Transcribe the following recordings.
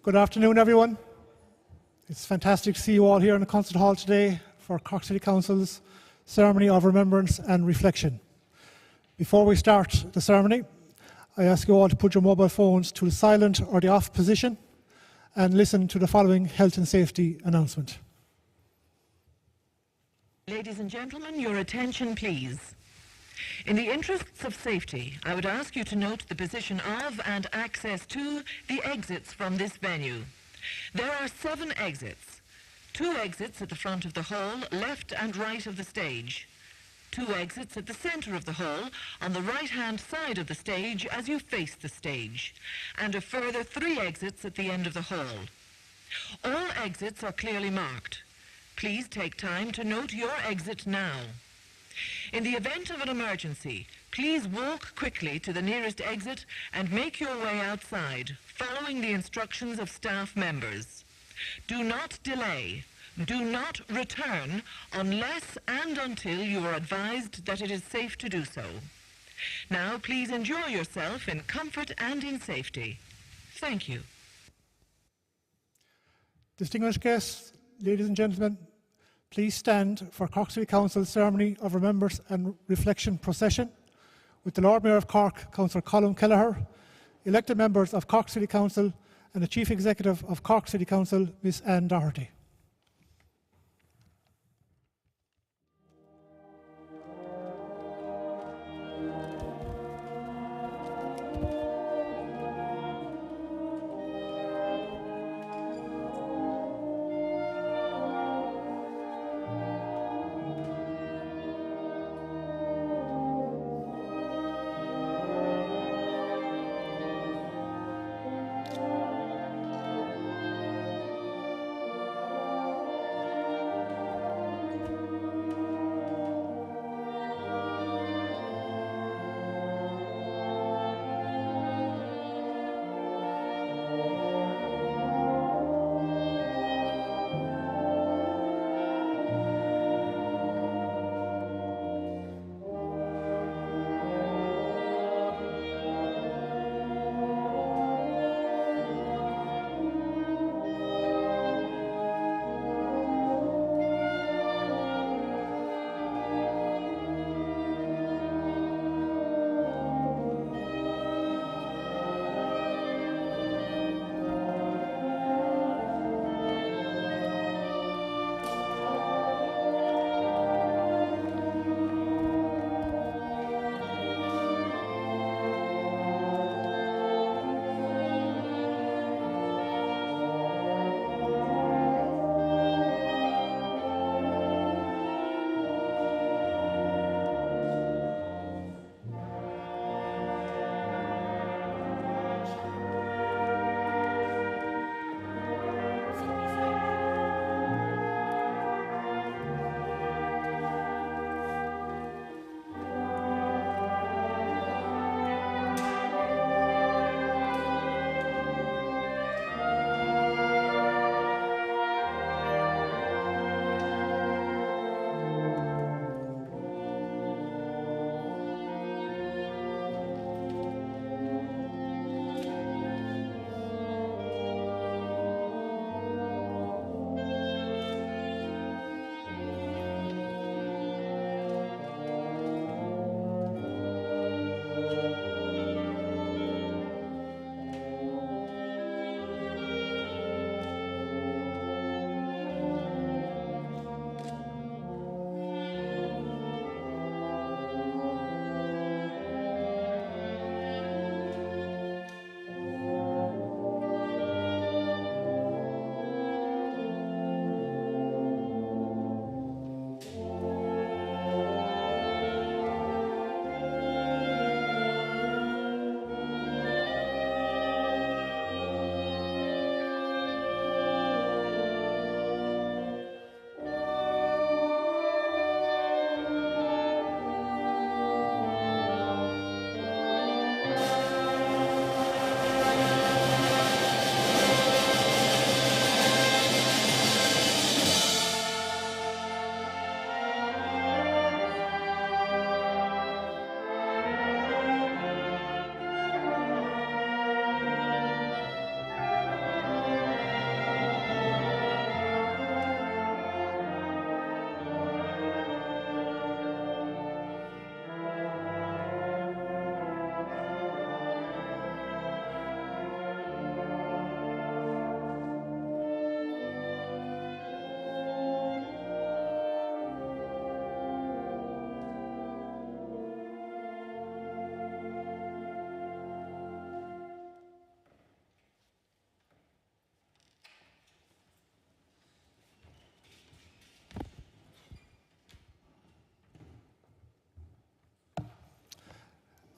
Good afternoon, everyone. It's fantastic to see you all here in the Concert Hall today for Cork City Council's Ceremony of Remembrance and Reflection. Before we start the ceremony, I ask you all to put your mobile phones to the silent or the off position and listen to the following health and safety announcement. Ladies and gentlemen, your attention please. In the interests of safety, I would ask you to note the position of and access to the exits from this venue. There are 7 exits. 2 exits at the front of the hall, left and right of the stage. 2 exits at the center of the hall, on the right-hand side of the stage as you face the stage. And a further 3 exits at the end of the hall. All exits are clearly marked. Please take time to note your exit now. In the event of an emergency, please walk quickly to the nearest exit and make your way outside, following the instructions of staff members. Do not delay. Do not return unless and until you are advised that it is safe to do so. Now, please enjoy yourself in comfort and in safety. Thank you. Distinguished guests, ladies and gentlemen, please stand for Cork City Council's ceremony of Remembrance and Reflection procession with the Lord Mayor of Cork, Councillor Colm Kelleher, elected members of Cork City Council and the Chief Executive of Cork City Council, Ms Anne Doherty.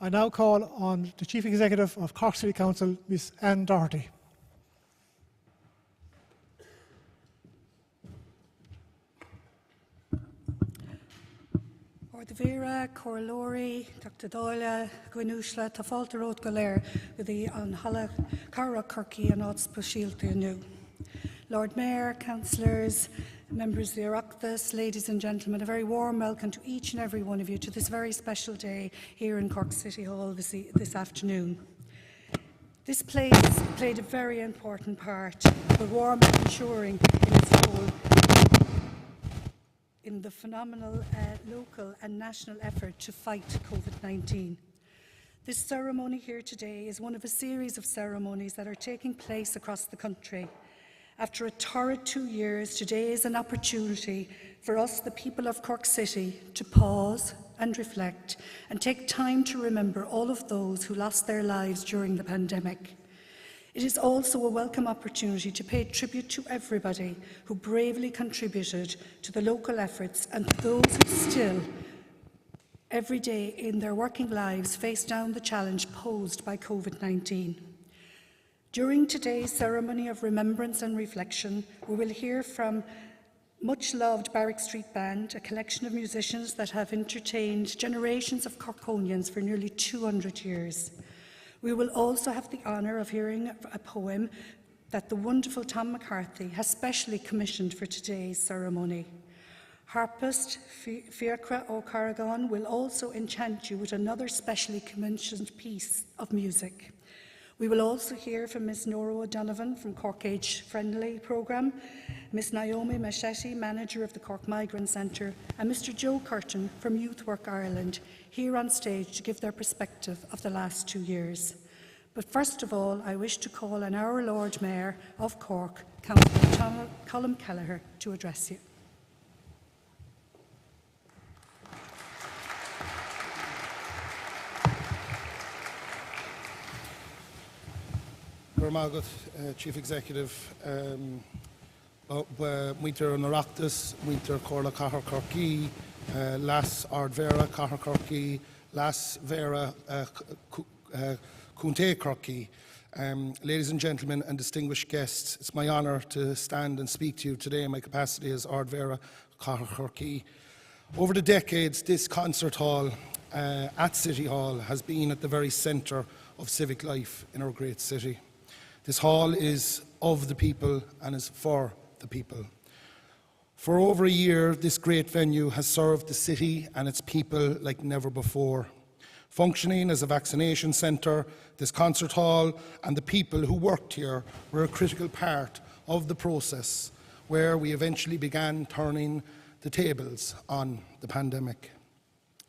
I now call on the Chief Executive of Cork City Council, Ms Anne Doherty. Vera, Corlori, Dr. Doyle, Gwynushla, Tafalta Road Cllr, with the Anhala Cara Kirky and Odds Pashilta New. Lord Mayor, Councillors, members of the Oireachtas, ladies and gentlemen, a very warm welcome to each and every one of you to this very special day here in Cork City Hall this afternoon. This place played a very important part, but warm and ensuring in its role in the phenomenal local and national effort to fight COVID-19. This ceremony here today is one of a series of ceremonies that are taking place across the country. After a torrid 2 years, today is an opportunity for us, the people of Cork City, to pause and reflect and take time to remember all of those who lost their lives during the pandemic. It is also a welcome opportunity to pay tribute to everybody who bravely contributed to the local efforts and those who still, every day in their working lives, face down the challenge posed by COVID-19. During today's ceremony of remembrance and reflection, we will hear from much-loved Barrack Street Band, a collection of musicians that have entertained generations of Corkonians for nearly 200 years. We will also have the honour of hearing a poem that the wonderful Tom McCarthy has specially commissioned for today's ceremony. Harpist Fiachra O'Carrigan will also enchant you with another specially commissioned piece of music. We will also hear from Ms Nora O'Donovan from Cork Age Friendly Programme, Ms Naomi Machetti, Manager of the Cork Migrant Centre, and Mr Joe Curtin from Youth Work Ireland, here on stage to give their perspective of the last 2 years. But first of all, I wish to call on our Lord Mayor of Cork, Councillor Colm Kelleher, to address you. Chief Executive, Muintir an Oireachtas, Muintir Corla Cahar Corky, Las Ard Vera Cahar Corky, Las Vera Cunte Corky. Ladies and gentlemen and distinguished guests, it's my honour to stand and speak to you today in my capacity as Ard Vera Cahar Corky. Over the decades, this concert hall at City Hall has been at the very centre of civic life in our great city. This hall is of the people and is for the people. For over a year, this great venue has served the city and its people like never before. Functioning as a vaccination centre, this concert hall and the people who worked here were a critical part of the process where we eventually began turning the tables on the pandemic.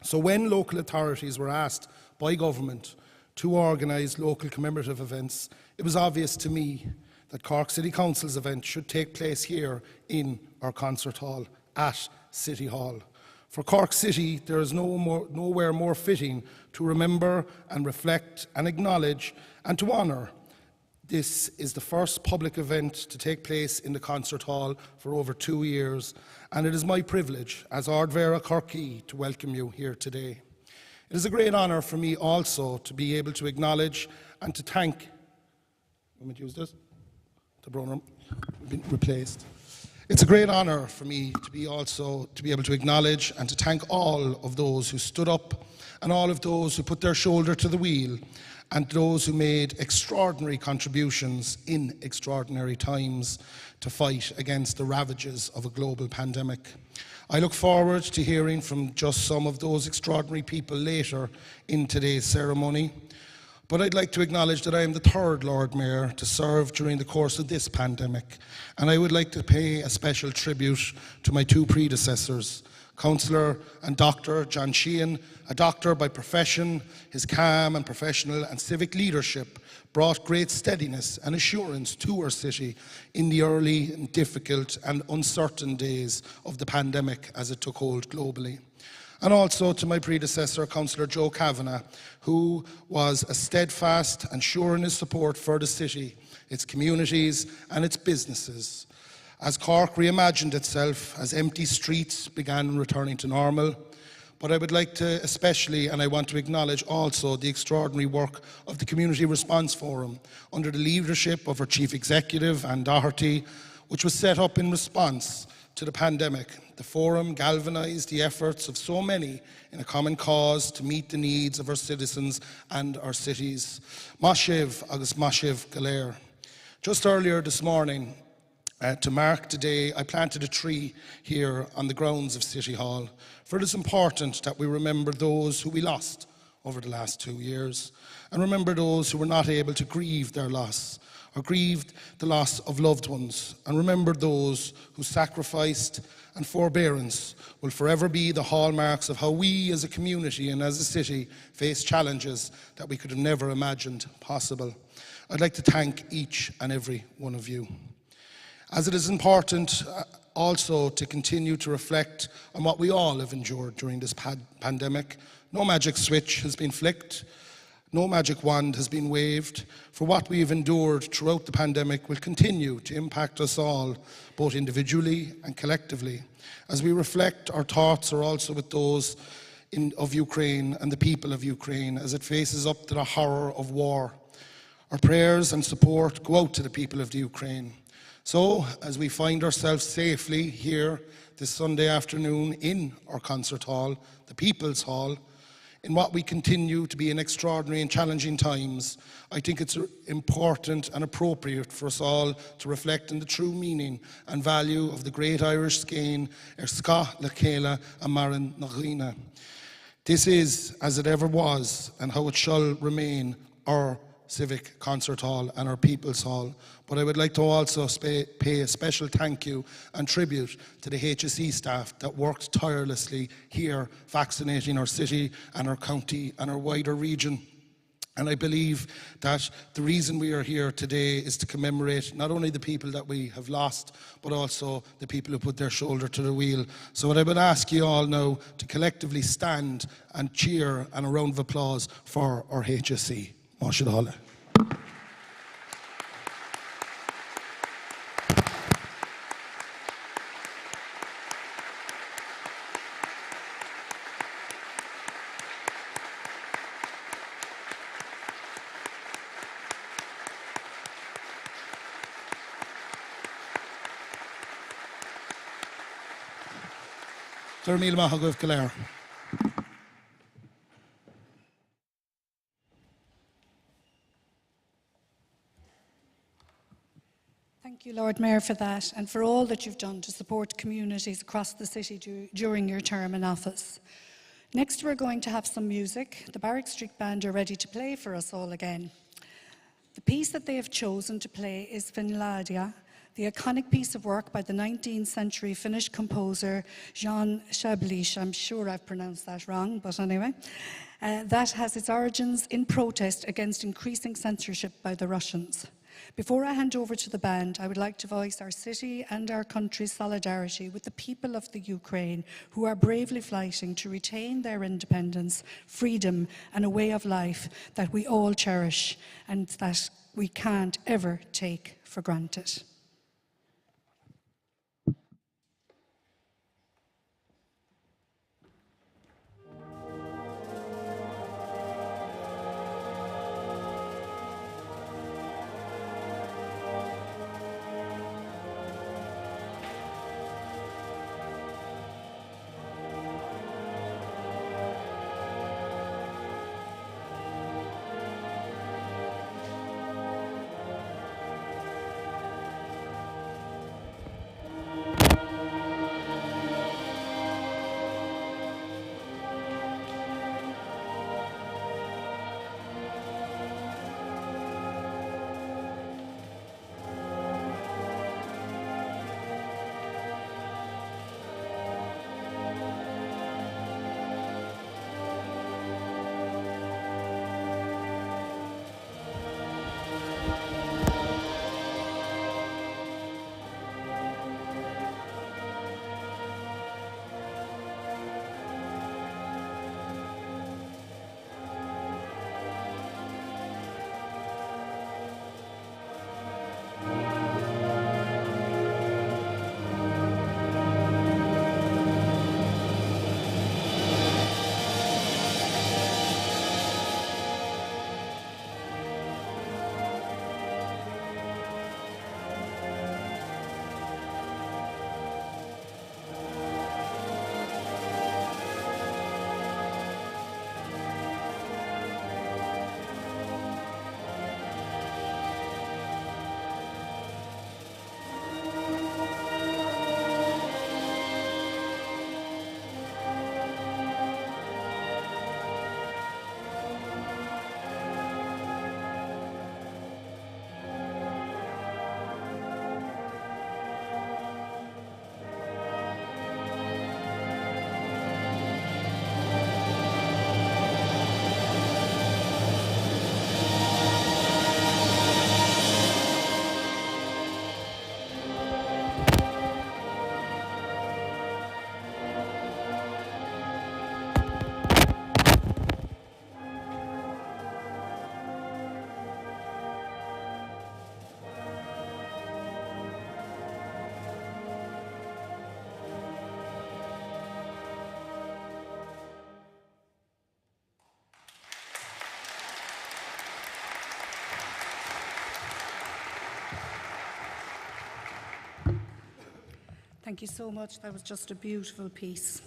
So when local authorities were asked by government to organise local commemorative events, it was obvious to me that Cork City Council's event should take place here in our concert hall at City Hall. For Cork City, there is nowhere more fitting to remember and reflect and acknowledge and to honour. This is the first public event to take place in the concert hall for over 2 years, and it is my privilege as Ard Vera Corky to welcome you here today. It is a great honour for me also to be able to acknowledge and to thank. Been replaced. It's a great honour for me to be able to acknowledge and to thank all of those who stood up and all of those who put their shoulder to the wheel and those who made extraordinary contributions in extraordinary times to fight against the ravages of a global pandemic. I look forward to hearing from just some of those extraordinary people later in today's ceremony. But I'd like to acknowledge that I am the third Lord Mayor to serve during the course of this pandemic, and I would like to pay a special tribute to my two predecessors, Councillor and Dr. John Sheehan, a doctor by profession. His calm and professional and civic leadership brought great steadiness and assurance to our city in the early and difficult and uncertain days of the pandemic as it took hold globally. And also to my predecessor, Councillor Joe Kavanagh, who was as steadfast and sure in his support for the city, its communities and its businesses. As Cork reimagined itself, as empty streets began returning to normal. But I would like to especially, and I want to acknowledge also, the extraordinary work of the Community Response Forum under the leadership of our Chief Executive, Anne Doherty, which was set up in response to the pandemic. The forum galvanised the efforts of so many in a common cause to meet the needs of our citizens and our cities. Mashiv agus Mashiv Cllr. Just earlier this morning, To mark today, I planted a tree here on the grounds of City Hall, for it is important that we remember those who we lost over the last 2 years, and remember those who were not able to grieve their loss, or grieved the loss of loved ones, and remember those who sacrificed and forbearance will forever be the hallmarks of how we as a community and as a city face challenges that we could have never imagined possible. I'd like to thank each and every one of you. As it is important also to continue to reflect on what we all have endured during this pandemic. No magic switch has been flicked, no magic wand has been waved, for what we have endured throughout the pandemic will continue to impact us all, both individually and collectively. As we reflect, our thoughts are also with those of Ukraine and the people of Ukraine as it faces up to the horror of war. Our prayers and support go out to the people of the Ukraine. So, as we find ourselves safely here this Sunday afternoon in our concert hall, the People's Hall, in what we continue to be in extraordinary and challenging times, I think it's important and appropriate for us all to reflect on the true meaning and value of the great Irish skein, Ska, Le Kelleher, and Marin Nachina. This is, as it ever was, and how it shall remain, our Civic Concert Hall and our People's Hall. But I would like to also pay a special thank you and tribute to the HSE staff that worked tirelessly here, vaccinating our city and our county and our wider region. And I believe that the reason we are here today is to commemorate not only the people that we have lost, but also the people who put their shoulder to the wheel. So what I would ask you all now to collectively stand and cheer and a round of applause for our HSE. Mashallah. Cllr. Thank you, Lord Mayor, for that and for all that you've done to support communities across the city during your term in office. Next, we're going to have some music. The Barrack Street Band are ready to play for us all again. The piece that they have chosen to play is Finlandia, the iconic piece of work by the 19th century Finnish composer Jan Schablish. I'm sure I've pronounced that wrong, but anyway. That has its origins in protest against increasing censorship by the Russians. Before I hand over to the band, I would like to voice our city and our country's solidarity with the people of the Ukraine who are bravely fighting to retain their independence, freedom, and a way of life that we all cherish and that we can't ever take for granted. Thank you so much. That was just a beautiful piece.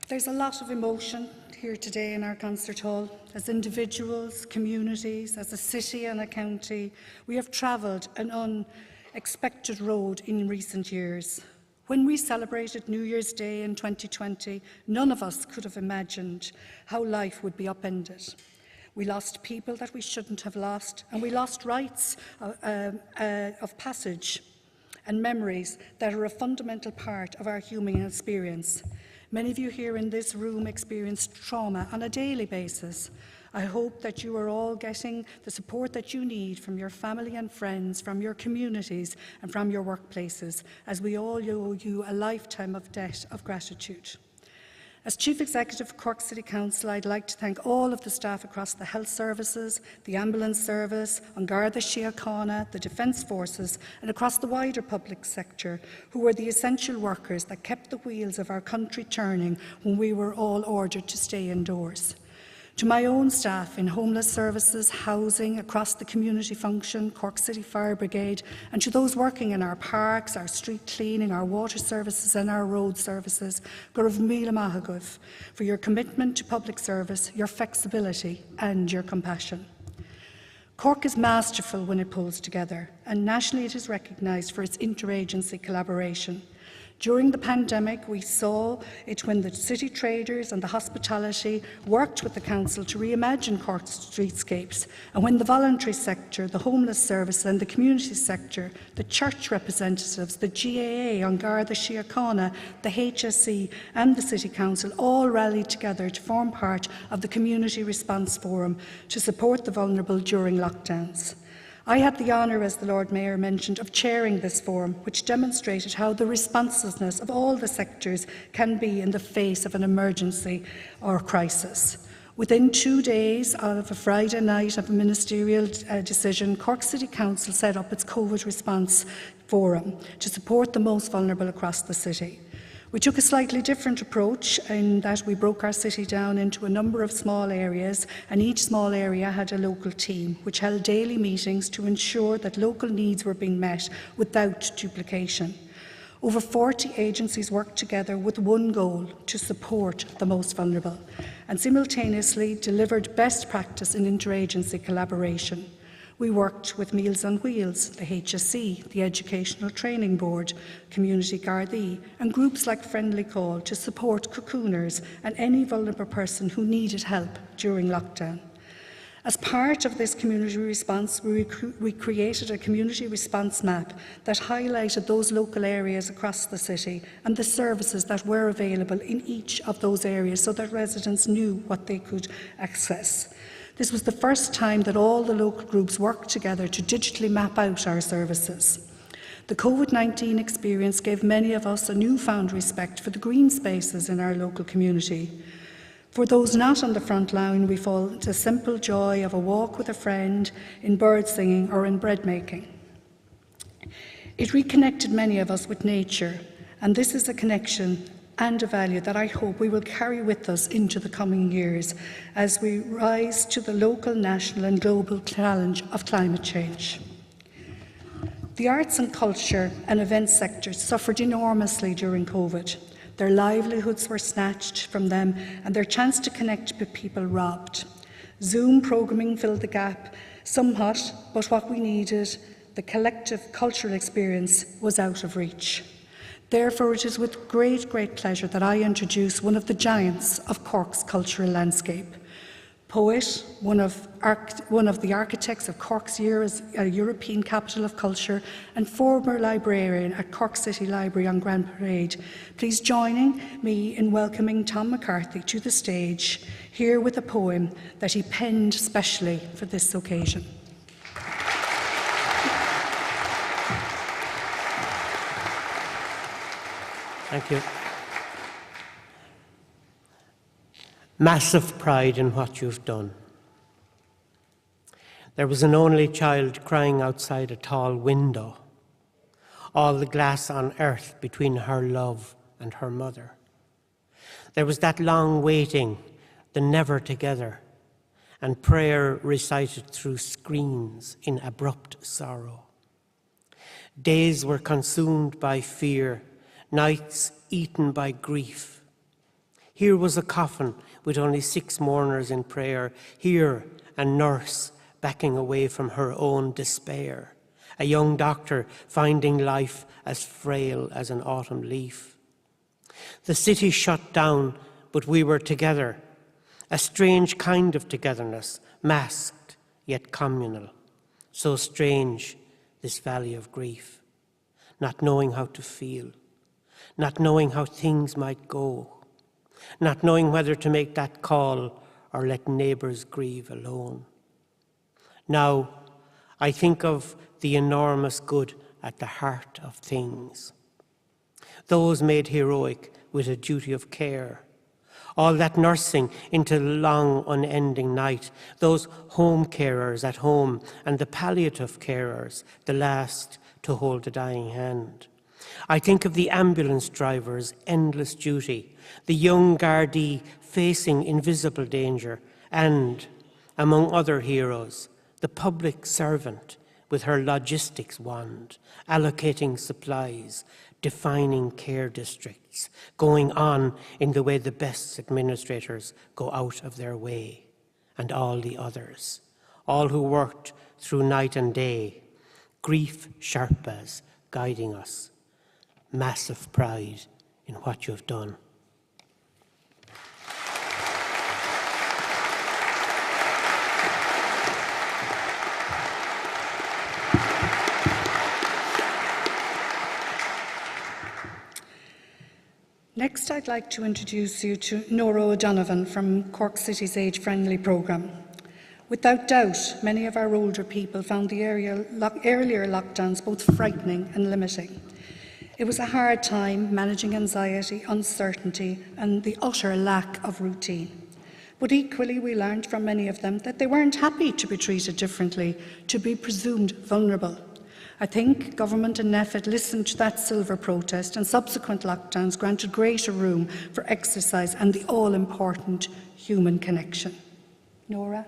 There's a lot of emotion here today in our concert hall. As individuals, communities, as a city and a county, we have travelled an unexpected road in recent years. When we celebrated New Year's Day in 2020, none of us could have imagined how life would be upended. We lost people that we shouldn't have lost, and we lost rites of passage and memories that are a fundamental part of our human experience. Many of you here in this room experience trauma on a daily basis. I hope that you are all getting the support that you need from your family and friends, from your communities and from your workplaces, as we all owe you a lifetime of debt of gratitude. As Chief Executive of Cork City Council, I'd like to thank all of the staff across the health services, the ambulance service, An Garda Síochána, the Defence Forces, and across the wider public sector, who were the essential workers that kept the wheels of our country turning when we were all ordered to stay indoors. To my own staff in homeless services, housing, across the community function, Cork City Fire Brigade, and to those working in our parks, our street cleaning, our water services and our road services, go raibh míle maith agah for your commitment to public service, your flexibility and your compassion. Cork is masterful when it pulls together, and nationally it is recognised for its interagency collaboration. During the pandemic, we saw it when the city traders and the hospitality worked with the council to reimagine Cork's streetscapes, and when the voluntary sector, the homeless service and the community sector, the church representatives, the GAA, An Garda Síochána, the HSE and the City Council all rallied together to form part of the Community Response Forum to support the vulnerable during lockdowns. I had the honour, as the Lord Mayor mentioned, of chairing this forum, which demonstrated how the responsiveness of all the sectors can be in the face of an emergency or crisis. Within 2 days of a Friday night of a ministerial decision, Cork City Council set up its COVID response forum to support the most vulnerable across the city. We took a slightly different approach in that we broke our city down into a number of small areas, and each small area had a local team which held daily meetings to ensure that local needs were being met without duplication. Over 40 agencies worked together with one goal: to support the most vulnerable, and simultaneously delivered best practice in interagency collaboration. We worked with Meals on Wheels, the HSE, the Educational Training Board, Community Gardaí, and groups like Friendly Call to support cocooners and any vulnerable person who needed help during lockdown. As part of this community response, we created a community response map that highlighted those local areas across the city and the services that were available in each of those areas so that residents knew what they could access. This was the first time that all the local groups worked together to digitally map out our services. The COVID-19 experience gave many of us a newfound respect for the green spaces in our local community. For those not on the front line, we felt the simple joy of a walk with a friend, in bird singing or in bread making. It reconnected many of us with nature, and this is a connection and a value that I hope we will carry with us into the coming years as we rise to the local, national and global challenge of climate change. The arts and culture and events sectors suffered enormously during COVID. Their livelihoods were snatched from them and their chance to connect with people robbed. Zoom programming filled the gap somewhat, but what we needed, the collective cultural experience, was out of reach. Therefore, it is with great pleasure that I introduce one of the giants of Cork's cultural landscape. Poet, one of the architects of Cork's year as a European Capital of Culture, and former librarian at Cork City Library on Grand Parade. Please join me in welcoming Tom McCarthy to the stage, here with a poem that he penned specially for this occasion. Thank you. Massive pride in what you've done. There was an only child crying outside a tall window, all the glass on earth between her love and her mother. There was that long waiting, the never together, and prayer recited through screens in abrupt sorrow. Days were consumed by fear, nights eaten by grief. Here was a coffin with only 6 mourners in prayer. Here, a nurse backing away from her own despair. A young doctor finding life as frail as an autumn leaf. The city shut down, but we were together. A strange kind of togetherness, masked yet communal. So strange, this valley of grief. Not knowing how to feel. Not knowing how things might go. Not knowing whether to make that call or let neighbours grieve alone. Now, I think of the enormous good at the heart of things. Those made heroic with a duty of care. All that nursing into the long, unending night. Those home carers at home and the palliative carers, the last to hold the dying hand. I think of the ambulance driver's endless duty, the young Gardaí facing invisible danger, and, among other heroes, the public servant with her logistics wand, allocating supplies, defining care districts, going on in the way the best administrators go out of their way, and all the others, all who worked through night and day, grief Sherpas guiding us. Massive pride in what you've done. Next, I'd like to introduce you to Nora O'Donovan from Cork City's Age Friendly programme. Without doubt, many of our older people found the earlier lockdowns both frightening and limiting. It was a hard time managing anxiety, uncertainty, and the utter lack of routine. But equally, we learned from many of them that they weren't happy to be treated differently, to be presumed vulnerable. I think government and NEFIT listened to that Cllr protest, and subsequent lockdowns granted greater room for exercise and the all-important human connection. Nora?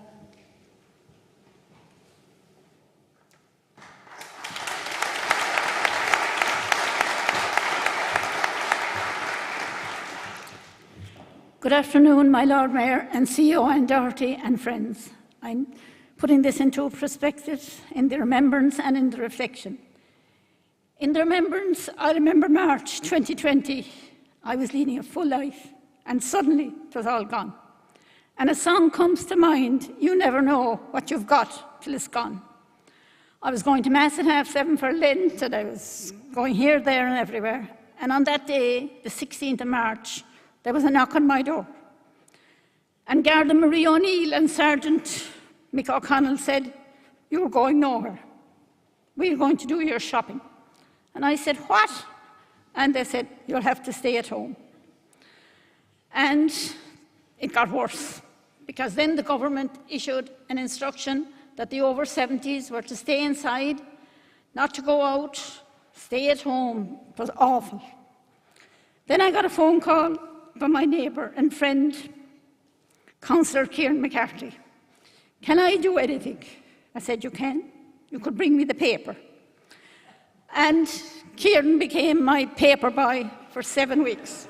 Good afternoon, my Lord Mayor and CEO and Doherty and friends. I'm putting this into perspective in the remembrance and in the reflection. In the remembrance, I remember March 2020. I was leading a full life, and suddenly it was all gone. And a song comes to mind, you never know what you've got till it's gone. I was going to Mass at 7:30 for Lent, and I was going here, there and everywhere. And on that day, the 16th of March, there was a knock on my door. And Garda Marie O'Neill and Sergeant Mick O'Connell said, you're going nowhere. We're going to do your shopping. And I said, what? And they said, you'll have to stay at home. And it got worse, because then the government issued an instruction that the over 70s were to stay inside, not to go out, stay at home. It was awful. Then I got a phone call from my neighbour and friend, Councillor Kieran McCarthy. Can I do anything? I said, you can. You could bring me the paper. And Kieran became my paper boy for 7 weeks.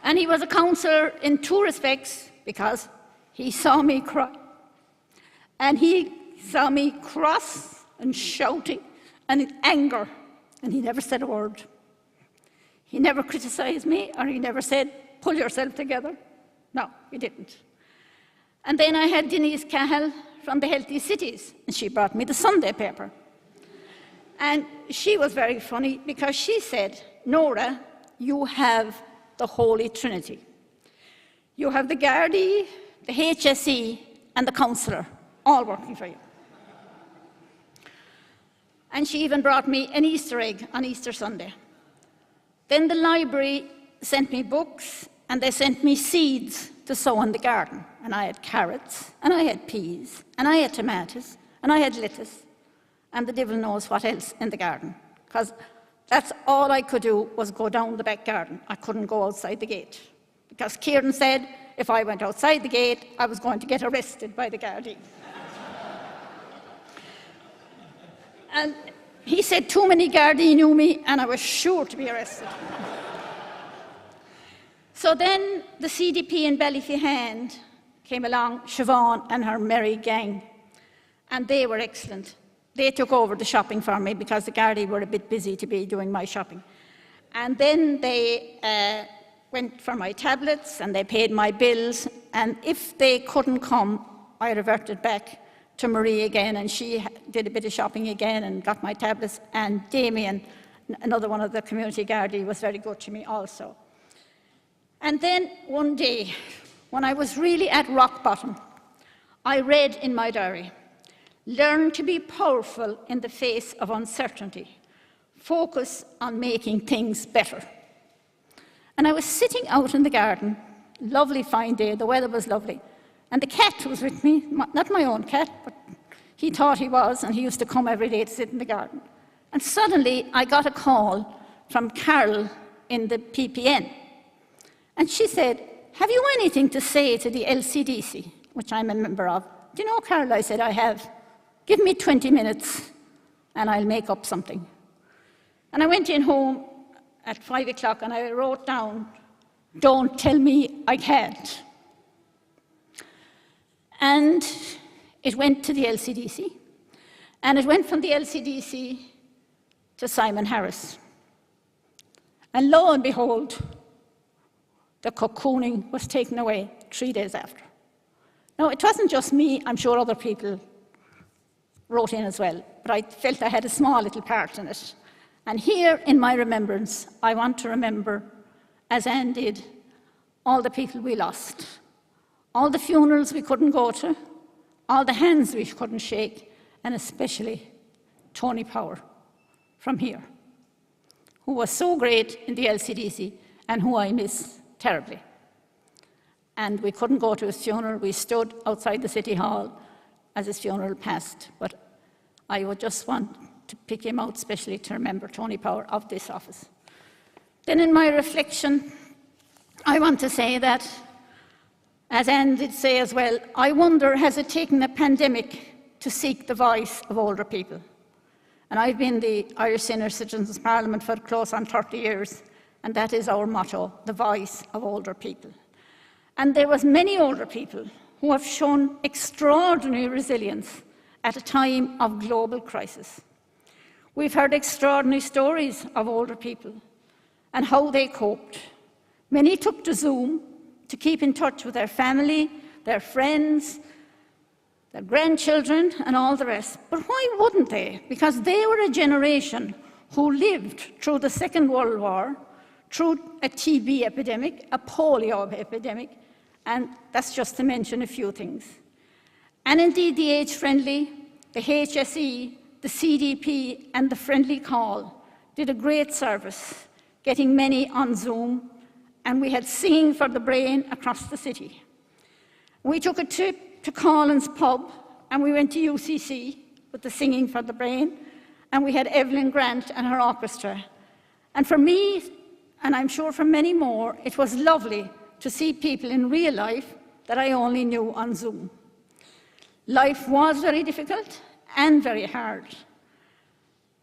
And he was a councillor in 2 respects, because he saw me cry. And he saw me cross and shouting and in anger, and he never said a word. He never criticised me, or he never said, pull yourself together. No, he didn't. And then I had Denise Cahill from the Healthy Cities, and she brought me the Sunday paper. And she was very funny, because she said, Nora, you have the Holy Trinity. You have the Gardaí, the HSE, and the councillor, all working for you. And she even brought me an Easter egg on Easter Sunday. Then the library sent me books, and they sent me seeds to sow in the garden. And I had carrots, and I had peas, and I had tomatoes, and I had lettuce, and the devil knows what else in the garden. Because that's all I could do, was go down the back garden. I couldn't go outside the gate. Because Kieran said, if I went outside the gate, I was going to get arrested by the Gardaí. And he said too many Gardaí knew me, and I was sure to be arrested. So then the CDP in Ballyphehand came along, Siobhan and her merry gang, and they were excellent. They took over the shopping for me because the Gardaí were a bit busy to be doing my shopping. And then they went for my tablets and they paid my bills, and if they couldn't come, I reverted back to Marie again, and she did a bit of shopping again and got my tablets, and Damien, another one of the community Gardaí, was very good to me also. And then one day, when I was really at rock bottom, I read in my diary, "Learn to be powerful in the face of uncertainty. Focus on making things better." And I was sitting out in the garden, lovely fine day, the weather was lovely, and the cat was with me, not my own cat, but he thought he was, and he used to come every day to sit in the garden. And suddenly I got a call from Carol in the PPN. And she said, "Have you anything to say to the LCDC?" which I'm a member of. "Do you know, Carol," I said, "I have. Give me 20 minutes and I'll make up something." And I went in home at 5 o'clock and I wrote down, "Don't tell me I can't." And it went to the LCDC. And it went from the LCDC to Simon Harris. And lo and behold, the cocooning was taken away 3 days after. Now, it wasn't just me, I'm sure other people wrote in as well, but I felt I had a small little part in it. And here in my remembrance, I want to remember, as Anne did, all the people we lost, all the funerals we couldn't go to, all the hands we couldn't shake, and especially Tony Power from here, who was so great in the LCDC and who I miss terribly. And we couldn't go to his funeral. We stood outside the City Hall as his funeral passed. But I would just want to pick him out specially to remember Tony Power of this office. Then in my reflection, I want to say that, as Anne did say as well, I wonder, has it taken a pandemic to seek the voice of older people? And I've been the Irish Senior Citizens Parliament for close on 30 years, and that is our motto, the voice of older people. And there was many older people who have shown extraordinary resilience at a time of global crisis. We've heard extraordinary stories of older people and how they coped. Many took to Zoom to keep in touch with their family, their friends, their grandchildren, and all the rest. But why wouldn't they? Because they were a generation who lived through the Second World War, through a TB epidemic, a polio epidemic, and that's just to mention a few things. And indeed, the age-friendly, the HSE, the CDP, and the Friendly Call did a great service, getting many on Zoom, and we had Singing for the Brain across the city. We took a trip to Colin's pub, and we went to UCC with the Singing for the Brain, and we had Evelyn Grant and her orchestra. And for me, and I'm sure for many more, it was lovely to see people in real life that I only knew on Zoom. Life was very difficult and very hard,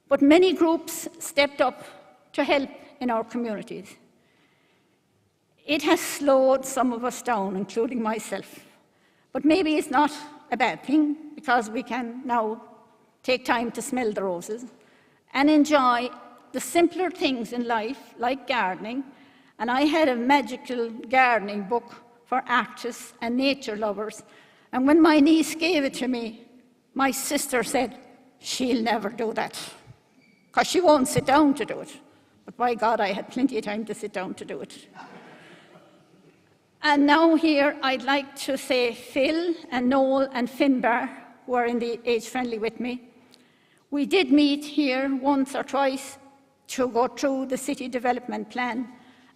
but many groups stepped up to help in our communities. It has slowed some of us down, including myself, but maybe it's not a bad thing, because we can now take time to smell the roses and enjoy the simpler things in life, like gardening. And I had a magical gardening book for artists and nature lovers. And when my niece gave it to me, my sister said, "She'll never do that, because she won't sit down to do it." But by God, I had plenty of time to sit down to do it. And now here, I'd like to say Phil and Noel and Finbar, who are in the Age Friendly with me. We did meet here once or twice to go through the city development plan.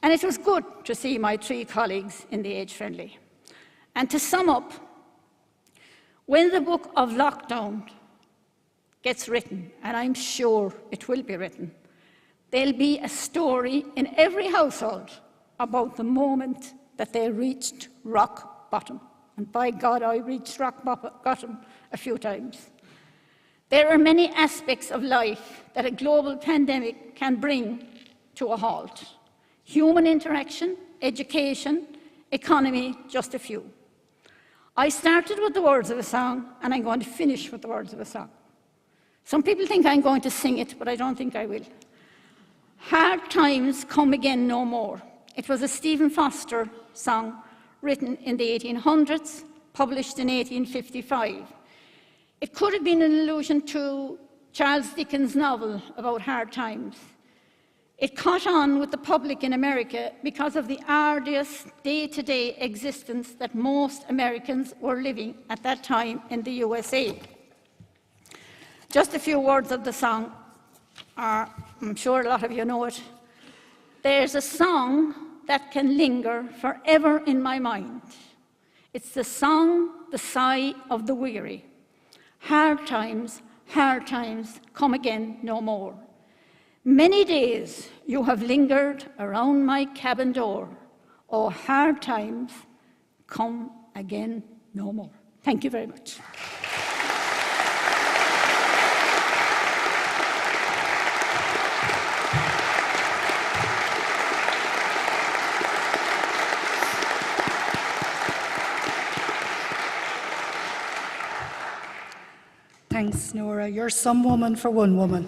And it was good to see my 3 colleagues in the Age Friendly. And to sum up, when the book of lockdown gets written, and I'm sure it will be written, there'll be a story in every household about the moment that they reached rock bottom. And by God, I reached rock bottom a few times. There are many aspects of life that a global pandemic can bring to a halt. Human interaction, education, economy, just a few. I started with the words of a song, and I'm going to finish with the words of a song. Some people think I'm going to sing it, but I don't think I will. Hard times come again no more. It was a Stephen Foster song written in the 1800s, published in 1855. It could have been an allusion to Charles Dickens' novel about hard times. It caught on with the public in America because of the arduous day-to-day existence that most Americans were living at that time in the USA. Just a few words of the song. I'm sure a lot of you know it. There's a song that can linger forever in my mind. It's the song, the sigh of the weary. Hard times, come again no more. Many days you have lingered around my cabin door. Oh, hard times, come again no more. Thank you very much. Thanks, Nora. You're some woman for one woman.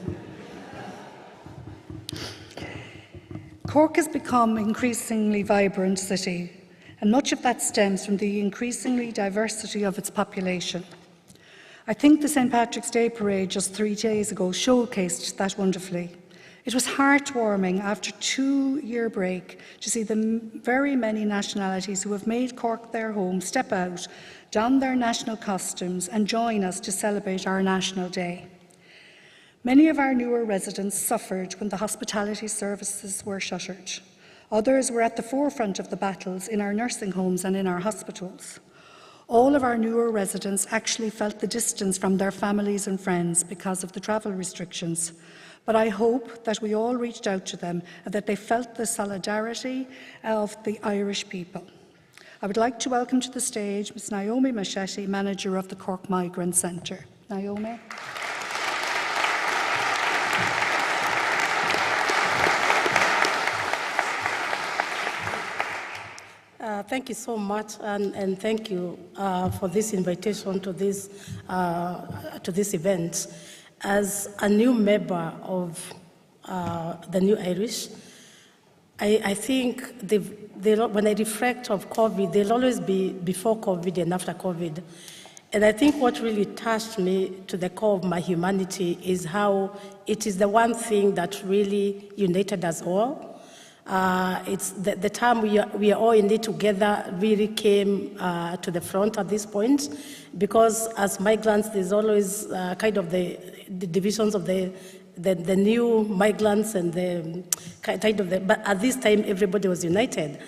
Cork has become an increasingly vibrant city, and much of that stems from the increasingly diversity of its population. I think the St. Patrick's Day parade just 3 days ago showcased that wonderfully. It was heartwarming after a 2-year break to see the very many nationalities who have made Cork their home step out, don their national costumes and join us to celebrate our National Day. Many of our newer residents suffered when the hospitality services were shuttered. Others were at the forefront of the battles in our nursing homes and in our hospitals. All of our newer residents actually felt the distance from their families and friends because of the travel restrictions. But I hope that we all reached out to them and that they felt the solidarity of the Irish people. I would like to welcome to the stage Ms. Naomi Machete, manager of the Cork Migrant Centre. Naomi. Thank you so much, and thank you for this invitation to this event. As a new member of the New Irish, I think when I reflect of COVID, there'll always be before COVID and after COVID. And I think what really touched me to the core of my humanity is how it is the one thing that really united us all. It's the time we are all in it together really came to the front at this point, because as migrants, there's always kind of the divisions of the new migrants and but at this time everybody was united.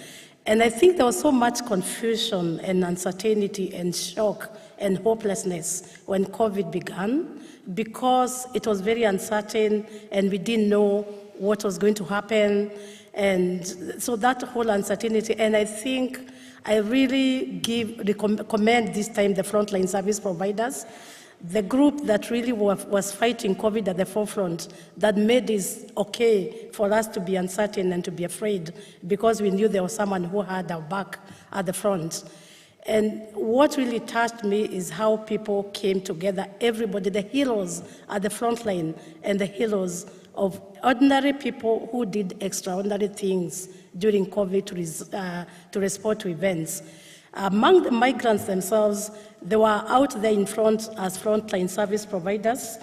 And I think there was so much confusion and uncertainty and shock and hopelessness when COVID began, because it was very uncertain and we didn't know what was going to happen. And so that whole uncertainty, and I think I really commend this time the frontline service providers, the group that really was fighting COVID at the forefront, that made it okay for us to be uncertain and to be afraid, because we knew there was someone who had our back at the front. And what really touched me is how people came together, everybody, the heroes at the front line and the heroes of ordinary people who did extraordinary things during COVID to respond to events. Among the migrants themselves, they were out there in front as frontline service providers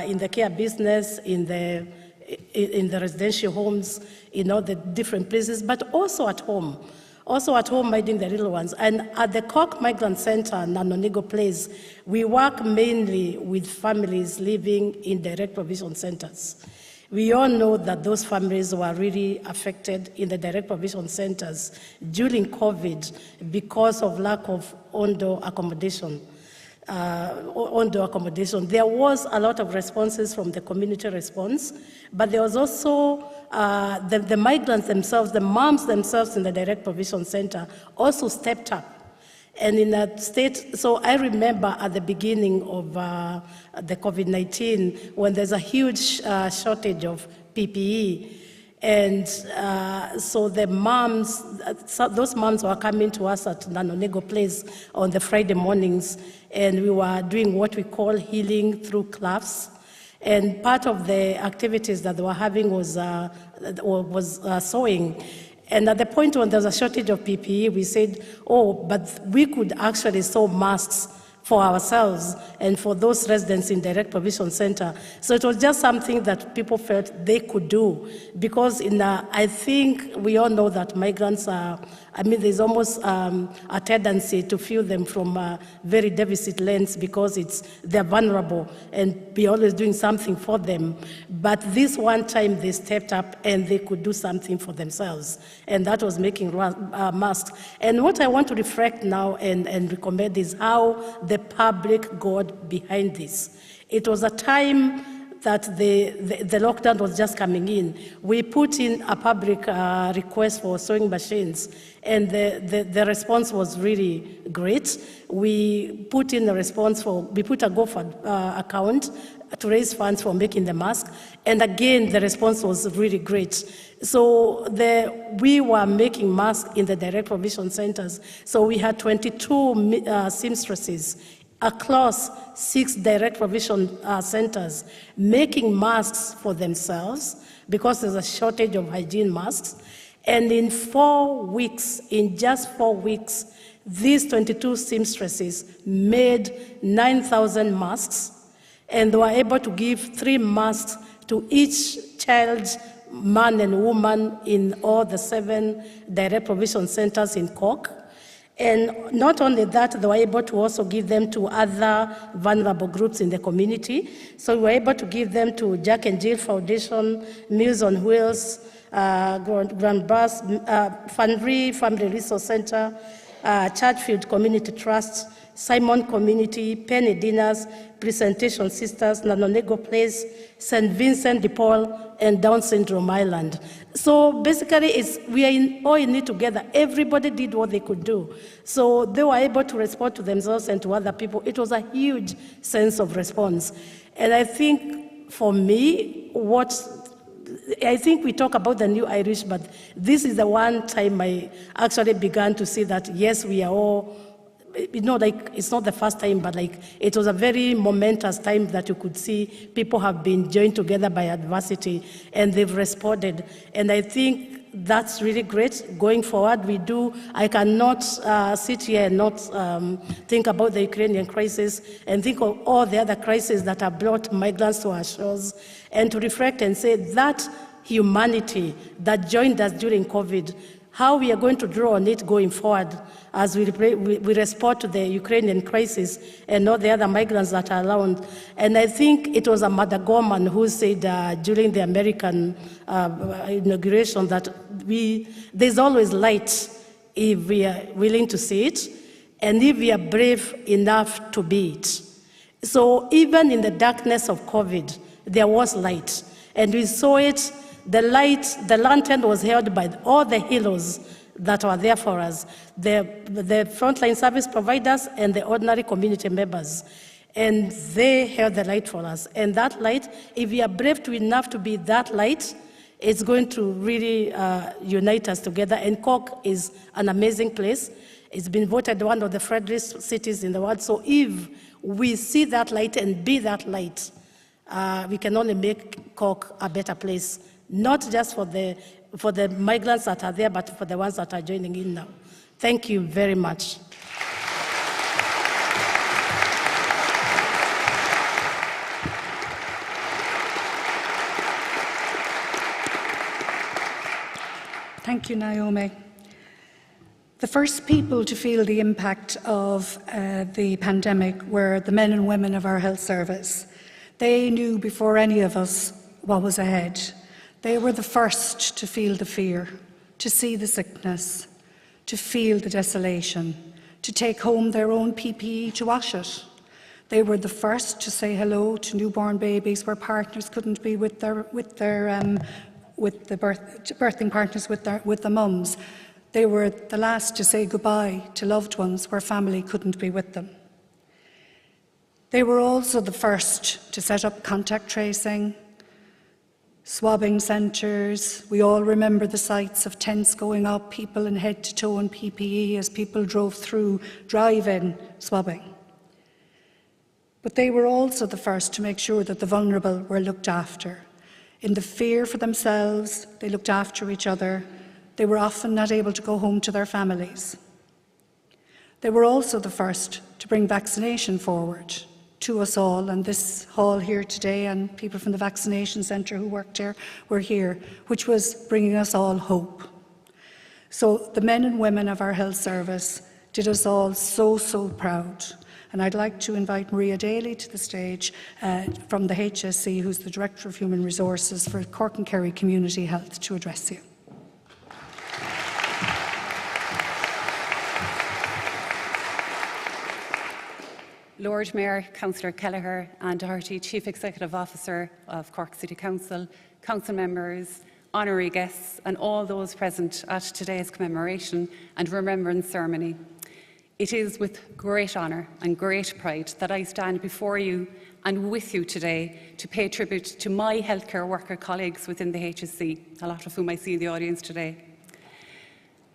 in the care business, in the residential homes, in all the different places, but also at home. Also at home, minding the little ones. And at the Cork Migrant Centre, Nanonigo Place, we work mainly with families living in direct provision centres. We all know that those families were really affected in the direct provision centres during COVID because of lack of outdoor accommodation. on the accommodation. There was a lot of responses from the community response, but there was also the migrants themselves, the moms themselves in the direct provision center also stepped up. And in that state, so I remember at the beginning of the COVID-19, when there's a huge shortage of PPE, and so the moms, those moms were coming to us at Nanonego Place on the Friday mornings, and we were doing what we call healing through Cllrs. And part of the activities that they were having was sewing. And at the point when there was a shortage of PPE, we said, oh, but we could actually sew masks for ourselves and for those residents in direct provision center. So it was just something that people felt they could do, because I think we all know that migrants are, there's almost a tendency to view them from a very deficit lens because they're vulnerable and we're always doing something for them. But this one time they stepped up and they could do something for themselves, and that was making masks. And what I want to reflect now and recommend is how the public got behind this. It was a time that the lockdown was just coming in. We put in a public request for sewing machines, and the response was really great. We put in a response we put a GoFund account to raise funds for making the mask, and again, the response was really great. So we were making masks in the direct provision centers. So we had 22 seamstresses across 6 direct provision centers making masks for themselves because there's a shortage of hygiene masks. And in just 4 weeks, these 22 seamstresses made 9,000 masks, and they were able to give 3 masks to each child, man and woman in all the 7 direct provision centers in Cork. And not only that, they were able to also give them to other vulnerable groups in the community. So we were able to give them to Jack and Jill Foundation, Meals on Wheels, Grand Bus, Funry Family Resource Center, Churchfield Community Trust, Simon Community, Penny Dinners, Presentation Sisters, Nanonego Place, St. Vincent de Paul, and Down Syndrome Island. So basically, we are all in it together. Everybody did what they could do. So they were able to respond to themselves and to other people. It was a huge sense of response. And I think for me, I think we talk about the new Irish, but this is the one time I actually began to see that, yes, we are all, it's not the first time, but it was a very momentous time that you could see people have been joined together by adversity and they've responded. And I think that's really great. Going forward, I cannot sit here and not think about the Ukrainian crisis and think of all the other crises that have brought migrants to our shores, and to reflect and say that humanity that joined us during COVID, how we are going to draw on it going forward as we respond to the Ukrainian crisis and all the other migrants that are around. And I think it was a Mother Gorman who said during the American inauguration that there's always light if we are willing to see it, and if we are brave enough to be it. So even in the darkness of COVID, there was light, and we saw it. The lantern was held by all the heroes that were there for us, the frontline service providers and the ordinary community members. And they held the light for us. And that light, if we are brave enough to be that light, it's going to really unite us together. And Cork is an amazing place. It's been voted one of the friendliest cities in the world. So if we see that light and be that light, we can only make Cork a better place. Not just for the migrants that are there, but for the ones that are joining in now. Thank you very much. Thank you, Naomi. The first people to feel the impact of the pandemic were the men and women of our health service. They knew before any of us what was ahead. They were the first to feel the fear, to see the sickness, to feel the desolation, to take home their own PPE to wash it, They were the first to say hello to newborn babies where partners couldn't be with the birthing partners with the mums. They were the last to say goodbye to loved ones where family couldn't be with them. They were also the first to set up contact tracing, swabbing centres. We all remember the sights of tents going up, people in head-to-toe in PPE as people drove through drive-in swabbing. But they were also the first to make sure that the vulnerable were looked after. In the fear for themselves, they looked after each other. They were often not able to go home to their families. They were also the first to bring vaccination forward to us all, and this hall here today and people from the vaccination centre who worked here were here, which was bringing us all hope. So the men and women of our health service did us all so proud. And I'd like to invite Maria Daly to the stage from the HSC, who's the Director of Human Resources for Cork and Kerry Community Health, to address you. Lord Mayor, Councillor Kelleher and Doherty, Chief Executive Officer of Cork City Council, council members, honorary guests and all those present at today's commemoration and remembrance ceremony. It is with great honour and great pride that I stand before you and with you today to pay tribute to my healthcare worker colleagues within the HSC, a lot of whom I see in the audience today.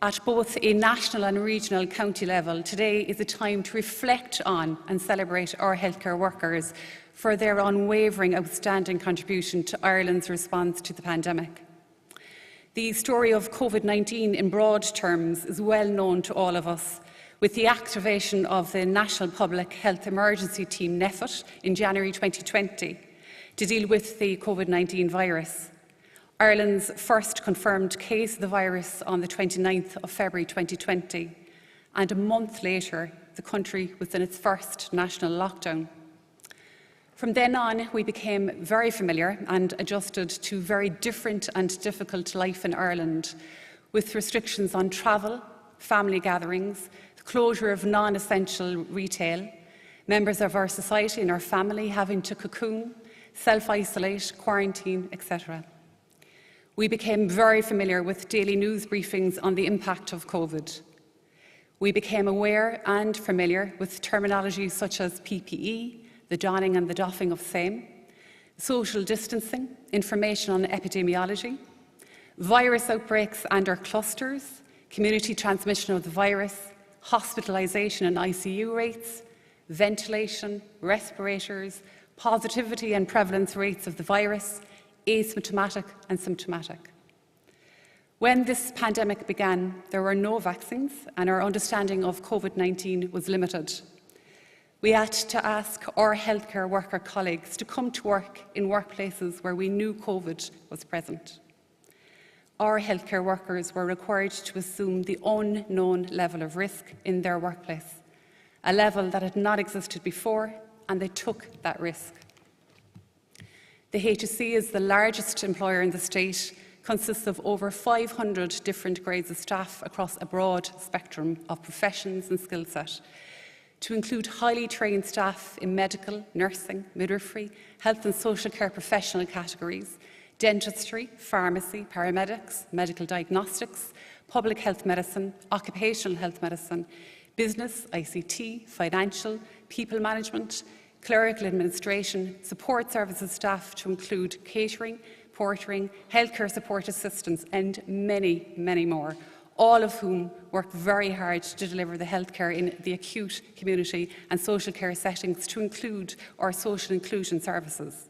At both a national and regional county level, today is a time to reflect on and celebrate our healthcare workers for their unwavering, outstanding contribution to Ireland's response to the pandemic. The story of COVID-19 in broad terms is well known to all of us, with the activation of the National Public Health Emergency Team NEPHIT in January 2020 to deal with the COVID-19 virus. Ireland's first confirmed case of the virus on the 29th of February 2020, and a month later, the country was in its first national lockdown. From then on, we became very familiar and adjusted to very different and difficult life in Ireland, with restrictions on travel, family gatherings, the closure of non-essential retail, members of our society and our family having to cocoon, self-isolate, quarantine, etc. We became very familiar with daily news briefings on the impact of COVID. We became aware and familiar with terminology such as PPE, the donning and the doffing of same, social distancing, information on epidemiology, virus outbreaks and or clusters, community transmission of the virus, hospitalisation and ICU rates, ventilation, respirators, positivity and prevalence rates of the virus, asymptomatic and symptomatic. When this pandemic began, there were no vaccines and our understanding of COVID-19 was limited. We had to ask our healthcare worker colleagues to come to work in workplaces where we knew COVID was present. Our healthcare workers were required to assume the unknown level of risk in their workplace, a level that had not existed before, and they took that risk. The HSC is the largest employer in the state, consists of over 500 different grades of staff across a broad spectrum of professions and skill set, to include highly trained staff in medical, nursing, midwifery, health and social care professional categories, dentistry, pharmacy, paramedics, medical diagnostics, public health medicine, occupational health medicine, business, ICT, financial, people management, clerical administration, support services staff to include catering, portering, healthcare support assistants and many, many more, all of whom work very hard to deliver the healthcare in the acute community and social care settings to include our social inclusion services.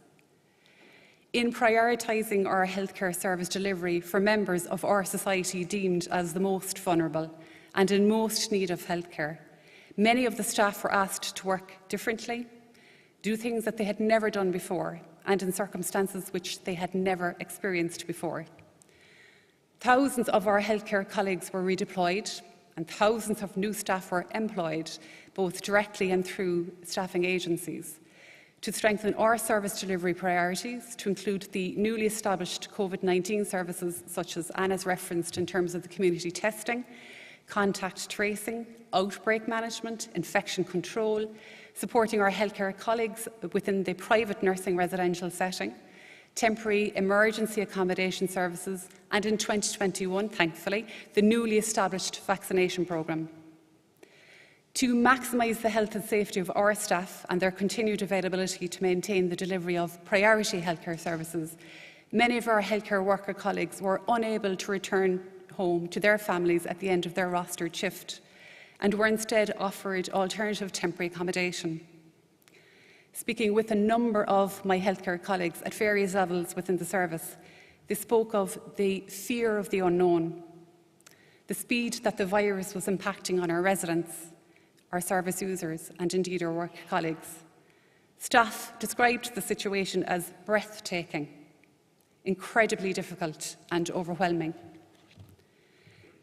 In prioritising our healthcare service delivery for members of our society deemed as the most vulnerable and in most need of healthcare, many of the staff were asked to work differently, do things that they had never done before, and in circumstances which they had never experienced before. Thousands of our healthcare colleagues were redeployed, and thousands of new staff were employed, both directly and through staffing agencies, to strengthen our service delivery priorities, to include the newly established COVID-19 services, such as Anna's referenced in terms of the community testing, contact tracing, outbreak management, infection control, supporting our healthcare colleagues within the private nursing residential setting, temporary emergency accommodation services, and in 2021, thankfully, the newly established vaccination programme. To maximise the health and safety of our staff and their continued availability to maintain the delivery of priority healthcare services, many of our healthcare worker colleagues were unable to return home to their families at the end of their rostered shift and were instead offered alternative temporary accommodation. Speaking with a number of my healthcare colleagues at various levels within the service, they spoke of the fear of the unknown, the speed that the virus was impacting on our residents, our service users, and indeed our work colleagues. Staff described the situation as breathtaking, incredibly difficult and overwhelming.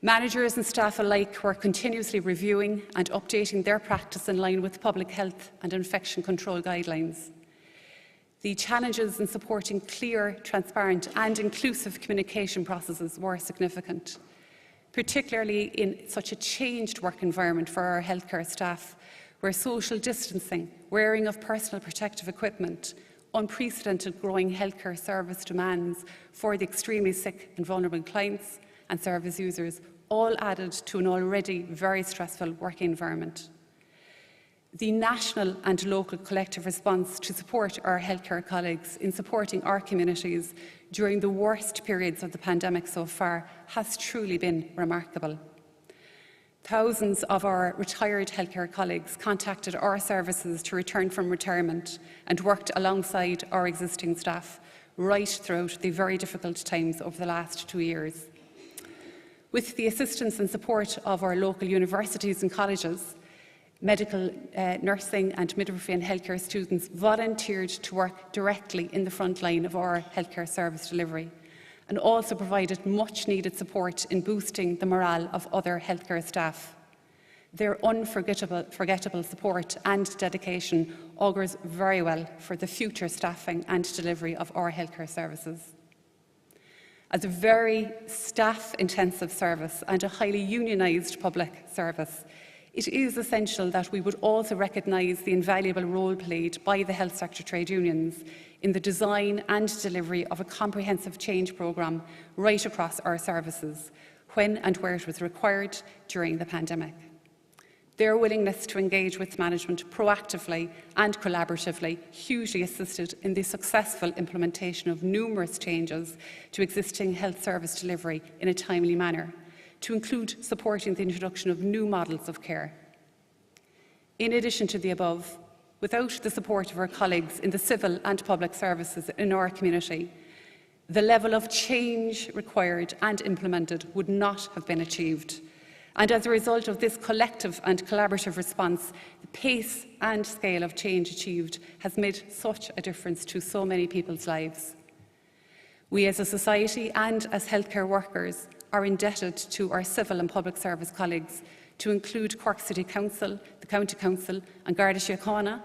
Managers and staff alike were continuously reviewing and updating their practice in line with public health and infection control guidelines. The challenges in supporting clear, transparent and inclusive communication processes were significant, particularly in such a changed work environment for our healthcare staff, where social distancing, wearing of personal protective equipment, unprecedented growing healthcare service demands for the extremely sick and vulnerable clients and service users all added to an already very stressful working environment. The national and local collective response to support our healthcare colleagues in supporting our communities during the worst periods of the pandemic so far has truly been remarkable. Thousands of our retired healthcare colleagues contacted our services to return from retirement and worked alongside our existing staff right throughout the very difficult times over the last 2 years. With the assistance and support of our local universities and colleges, medical, nursing and midwifery and healthcare students volunteered to work directly in the front line of our healthcare service delivery and also provided much needed support in boosting the morale of other healthcare staff. Their unforgettable support and dedication augurs very well for the future staffing and delivery of our healthcare services. As a very staff-intensive service and a highly unionised public service, it is essential that we would also recognise the invaluable role played by the health sector trade unions in the design and delivery of a comprehensive change programme right across our services, when and where it was required during the pandemic. Their willingness to engage with management proactively and collaboratively hugely assisted in the successful implementation of numerous changes to existing health service delivery in a timely manner, to include supporting the introduction of new models of care. In addition to the above, without the support of our colleagues in the civil and public services in our community, the level of change required and implemented would not have been achieved. And as a result of this collective and collaborative response, the pace and scale of change achieved has made such a difference to so many people's lives. We as a society and as healthcare workers are indebted to our civil and public service colleagues, to include Cork City Council, the County Council and Garda Síochána,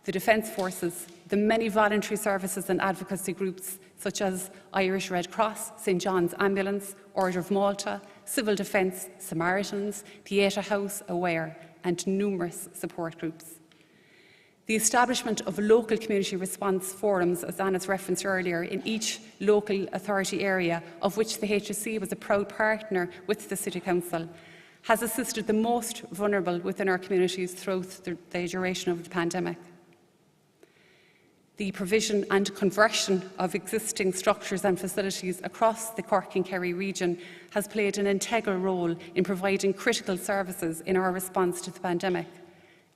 the Defence Forces, the many voluntary services and advocacy groups such as Irish Red Cross, St John's Ambulance, Order of Malta, Civil Defence, Samaritans, Pieta House, Aware, and numerous support groups. The establishment of local community response forums, as Anna's referenced earlier, in each local authority area, of which the HSE was a proud partner with the City Council, has assisted the most vulnerable within our communities throughout the duration of the pandemic. The provision and conversion of existing structures and facilities across the Cork and Kerry region has played an integral role in providing critical services in our response to the pandemic.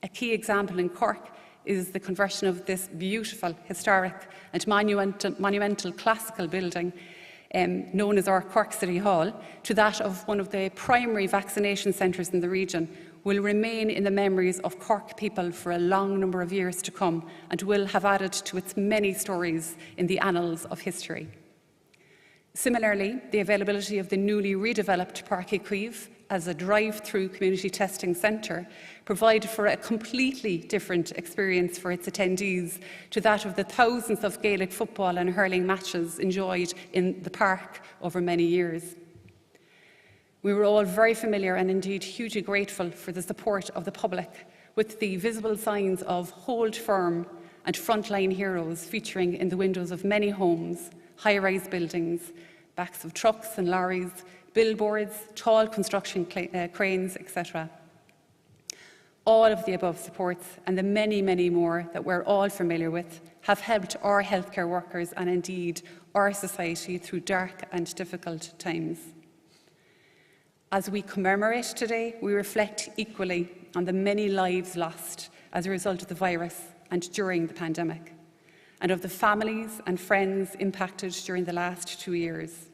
A key example in Cork is the conversion of this beautiful, historic and monumental classical building known as our Cork City Hall to that of one of the primary vaccination centres in the region, will remain in the memories of Cork people for a long number of years to come and will have added to its many stories in the annals of history. Similarly, the availability of the newly redeveloped Páirc Uí as a drive-through community testing centre provided for a completely different experience for its attendees to that of the thousands of Gaelic football and hurling matches enjoyed in the park over many years. We were all very familiar and indeed hugely grateful for the support of the public with the visible signs of hold firm and frontline heroes featuring in the windows of many homes, high-rise buildings, backs of trucks and lorries, billboards, tall construction cranes, etc. All of the above supports and the many, many more that we're all familiar with have helped our healthcare workers and indeed our society through dark and difficult times. As we commemorate today, we reflect equally on the many lives lost as a result of the virus and during the pandemic, and of the families and friends impacted during the last 2 years.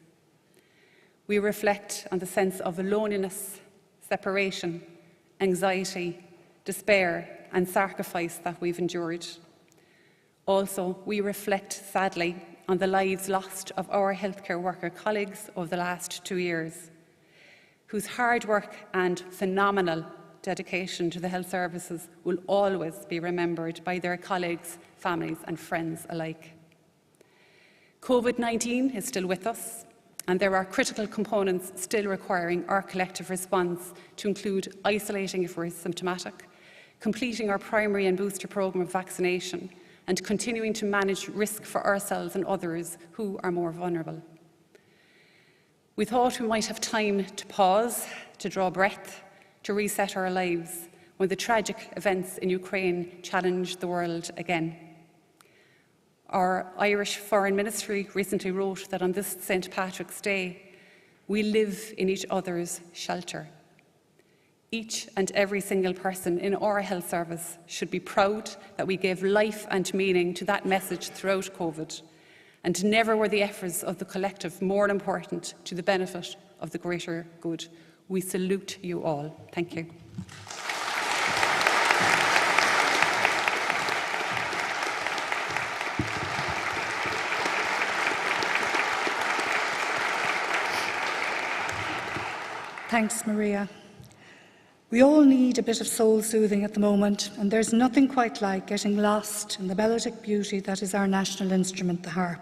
We reflect on the sense of loneliness, separation, anxiety, despair and sacrifice that we've endured. Also, we reflect sadly on the lives lost of our healthcare worker colleagues over the last 2 years, whose hard work and phenomenal dedication to the health services will always be remembered by their colleagues, families and friends alike. COVID-19 is still with us, and there are critical components still requiring our collective response, to include isolating if we're symptomatic, completing our primary and booster programme of vaccination, and continuing to manage risk for ourselves and others who are more vulnerable. We thought we might have time to pause, to draw breath, to reset our lives when the tragic events in Ukraine challenged the world again. Our Irish Foreign Ministry recently wrote that on this St. Patrick's Day, we live in each other's shelter. Each and every single person in our health service should be proud that we gave life and meaning to that message throughout COVID, and never were the efforts of the collective more important to the benefit of the greater good. We salute you all. Thank you. Thanks, Maria. We all need a bit of soul soothing at the moment, and there's nothing quite like getting lost in the melodic beauty that is our national instrument, the harp.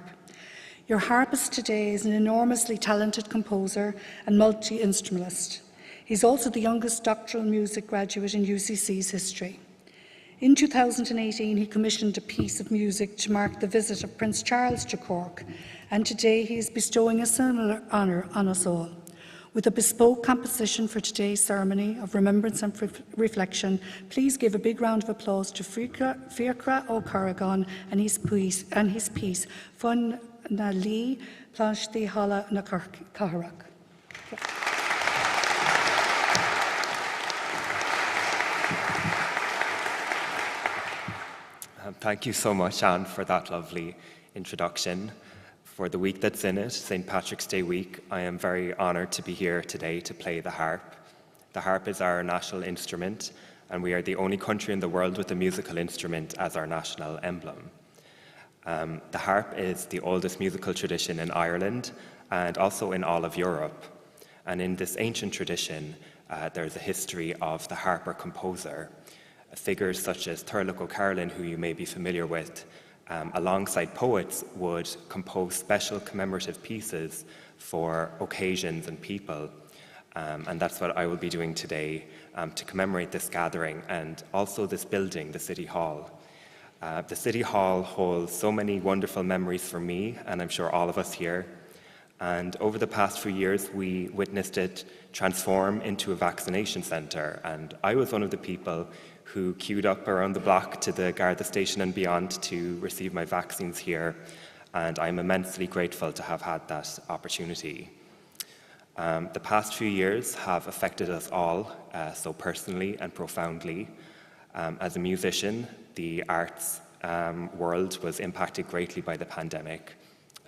Your harpist today is an enormously talented composer and multi-instrumentalist. He's also the youngest doctoral music graduate in UCC's history. In 2018, he commissioned a piece of music to mark the visit of Prince Charles to Cork, and today he is bestowing a similar honour on us all. With a bespoke composition for today's ceremony of remembrance and reflection, please give a big round of applause to Fiachra O'Carrigan and his piece, Fun na Lee Planchti Hala na Caharach. Thank you so much, Anne, for that lovely introduction. For the week that's in it, St. Patrick's Day week, I am very honoured to be here today to play the harp. The harp is our national instrument, and we are the only country in the world with a musical instrument as our national emblem. The harp is the oldest musical tradition in Ireland and also in all of Europe. And in this ancient tradition, there's a history of the harper composer. Figures such as Cllr O'Carlin, who you may be familiar with, alongside poets, would compose special commemorative pieces for occasions and people. And that's what I will be doing today to commemorate this gathering and also this building, the City Hall. The City Hall holds so many wonderful memories for me, and I'm sure all of us here. And over the past few years, we witnessed it transform into a vaccination centre. And I was one of the people who queued up around the block to the Garda station and beyond to receive my vaccines here. And I'm immensely grateful to have had that opportunity. The past few years have affected us all, so personally and profoundly. As a musician, the arts world was impacted greatly by the pandemic.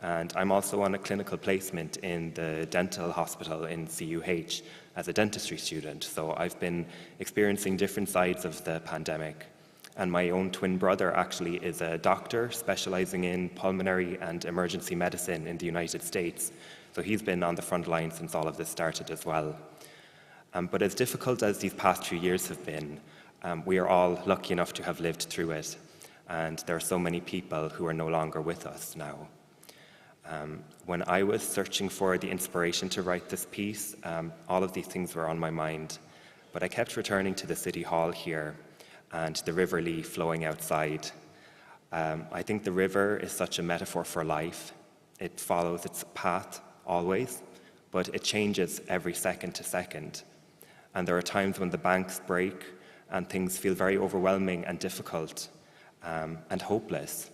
And I'm also on a clinical placement in the dental hospital in CUH as a dentistry student. So I've been experiencing different sides of the pandemic. And my own twin brother actually is a doctor specializing in pulmonary and emergency medicine in the United States. So he's been on the front line since all of this started as well. But as difficult as these past few years have been, we are all lucky enough to have lived through it. And there are so many people who are no longer with us now. When I was searching for the inspiration to write this piece, all of these things were on my mind, but I kept returning to the City Hall here and the River Lee flowing outside. I think the river is such a metaphor for life. It follows its path always, but it changes every second to second. And there are times when the banks break and things feel very overwhelming and difficult and hopeless.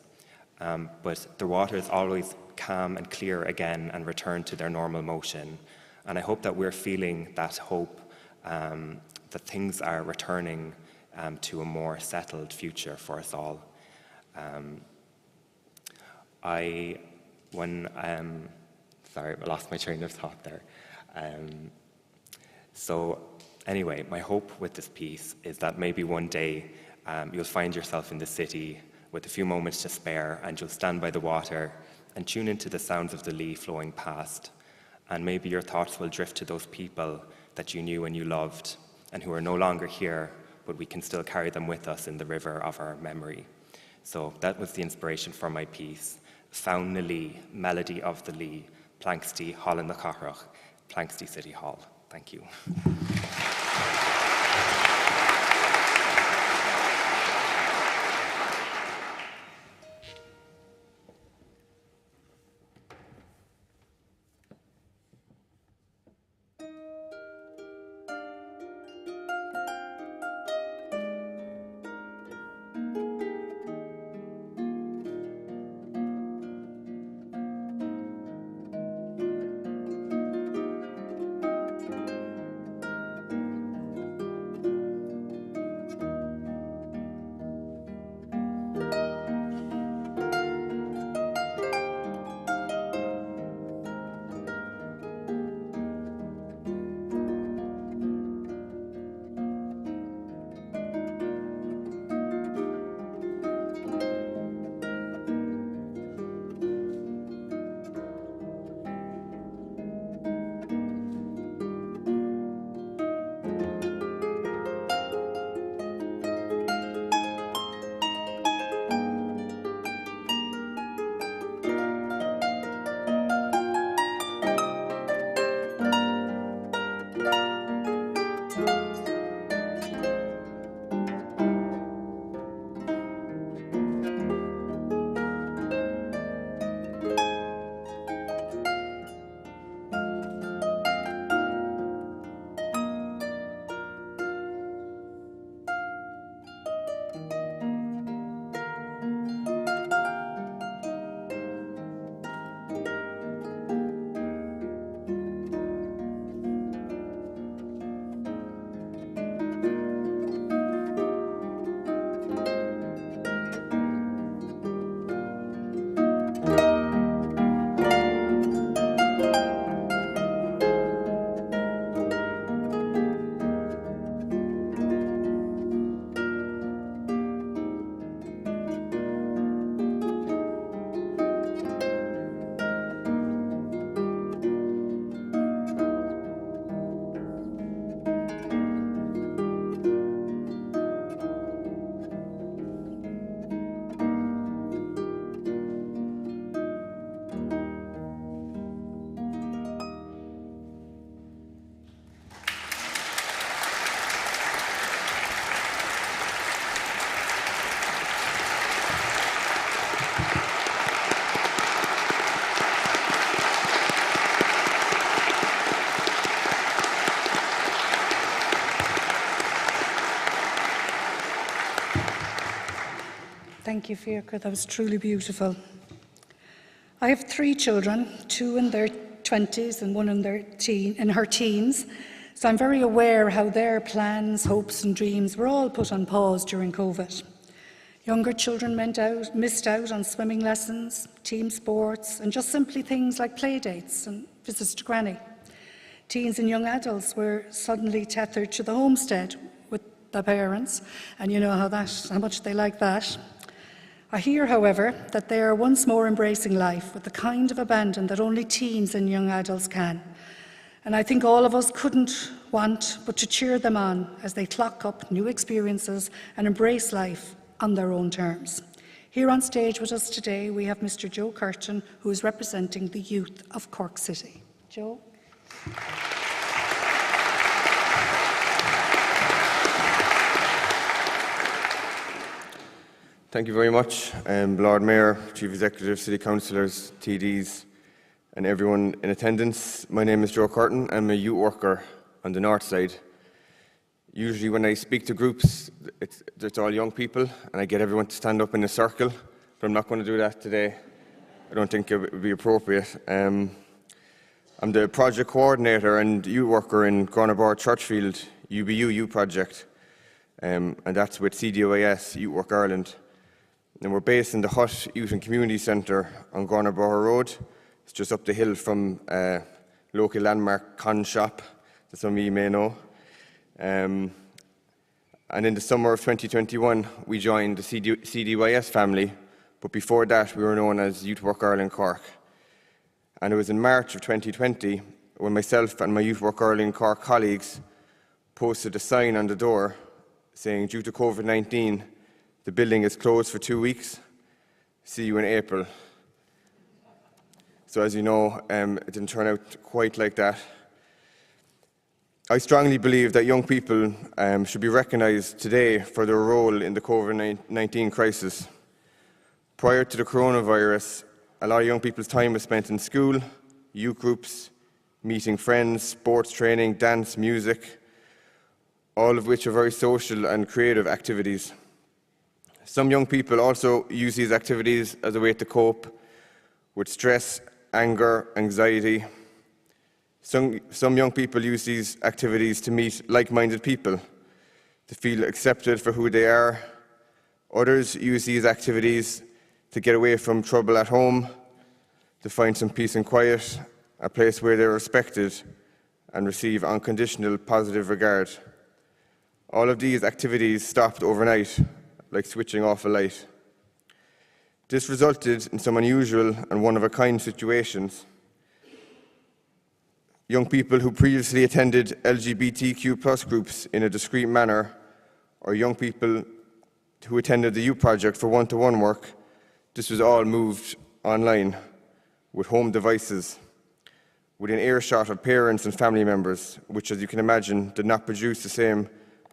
But the water is always calm and clear again and return to their normal motion. And I hope that we're feeling that hope, that things are returning to a more settled future for us all. Sorry, I lost my train of thought there. So anyway, my hope with this piece is that maybe one day you'll find yourself in the city with a few moments to spare, and you'll stand by the water and tune into the sounds of the Lee flowing past. And maybe your thoughts will drift to those people that you knew and you loved and who are no longer here, but we can still carry them with us in the river of our memory. So that was the inspiration for my piece, Found na Lee, Melody of the Lee, Planxty Hall in the Cllr, Planxty City Hall. Thank you. Thank you, Fiacre. That was truly beautiful. I have 3 children, 2 in their 20s and 1 in her teens, so I'm very aware how their plans, hopes and dreams were all put on pause during COVID. Younger children missed out on swimming lessons, team sports, and just simply things like play dates and visits to Granny. Teens and young adults were suddenly tethered to the homestead with their parents, and you know how much they like that. I hear, however, that they are once more embracing life with the kind of abandon that only teens and young adults can. And I think all of us couldn't want but to cheer them on as they clock up new experiences and embrace life on their own terms. Here on stage with us today, we have Mr. Joe Curtin, who is representing the youth of Cork City. Joe? Thank you very much, Lord Mayor, Chief Executive, City Councillors, TDs, and everyone in attendance. My name is Joe Curtin. I'm a youth worker on the north side. Usually when I speak to groups, it's all young people, and I get everyone to stand up in a circle, but I'm not going to do that today. I don't think it would be appropriate. I'm the project coordinator and youth worker in Gornabar Churchfield UBU Youth Project, and that's with CDOIS, Youth Work Ireland. And we're based in the Hut Youth and Community Centre on Gornabar Road. It's just up the hill from local landmark Con Shop, that some of you may know. And in the summer of 2021, we joined the CDYS family, but before that, we were known as Youth Work Ireland Cork. And it was in March of 2020 when myself and my Youth Work Ireland Cork colleagues posted a sign on the door saying, due to COVID-19, the building is closed for 2 weeks. See you in April. So as you know, it didn't turn out quite like that. I strongly believe that young people should be recognised today for their role in the COVID-19 crisis. Prior to the coronavirus, a lot of young people's time was spent in school, youth groups, meeting friends, sports training, dance, music, all of which are very social and creative activities. Some young people also use these activities as a way to cope with stress, anger, anxiety. Some young people use these activities to meet like-minded people, to feel accepted for who they are. Others use these activities to get away from trouble at home, to find some peace and quiet, a place where they're respected and receive unconditional positive regard. All of these activities stopped overnight, like switching off a light. This resulted in some unusual and one-of-a-kind situations. Young people who previously attended LGBTQ+ groups in a discreet manner, or young people who attended the youth project for one-to-one work, this was all moved online with home devices, within earshot of parents and family members, which, as you can imagine, did not produce the same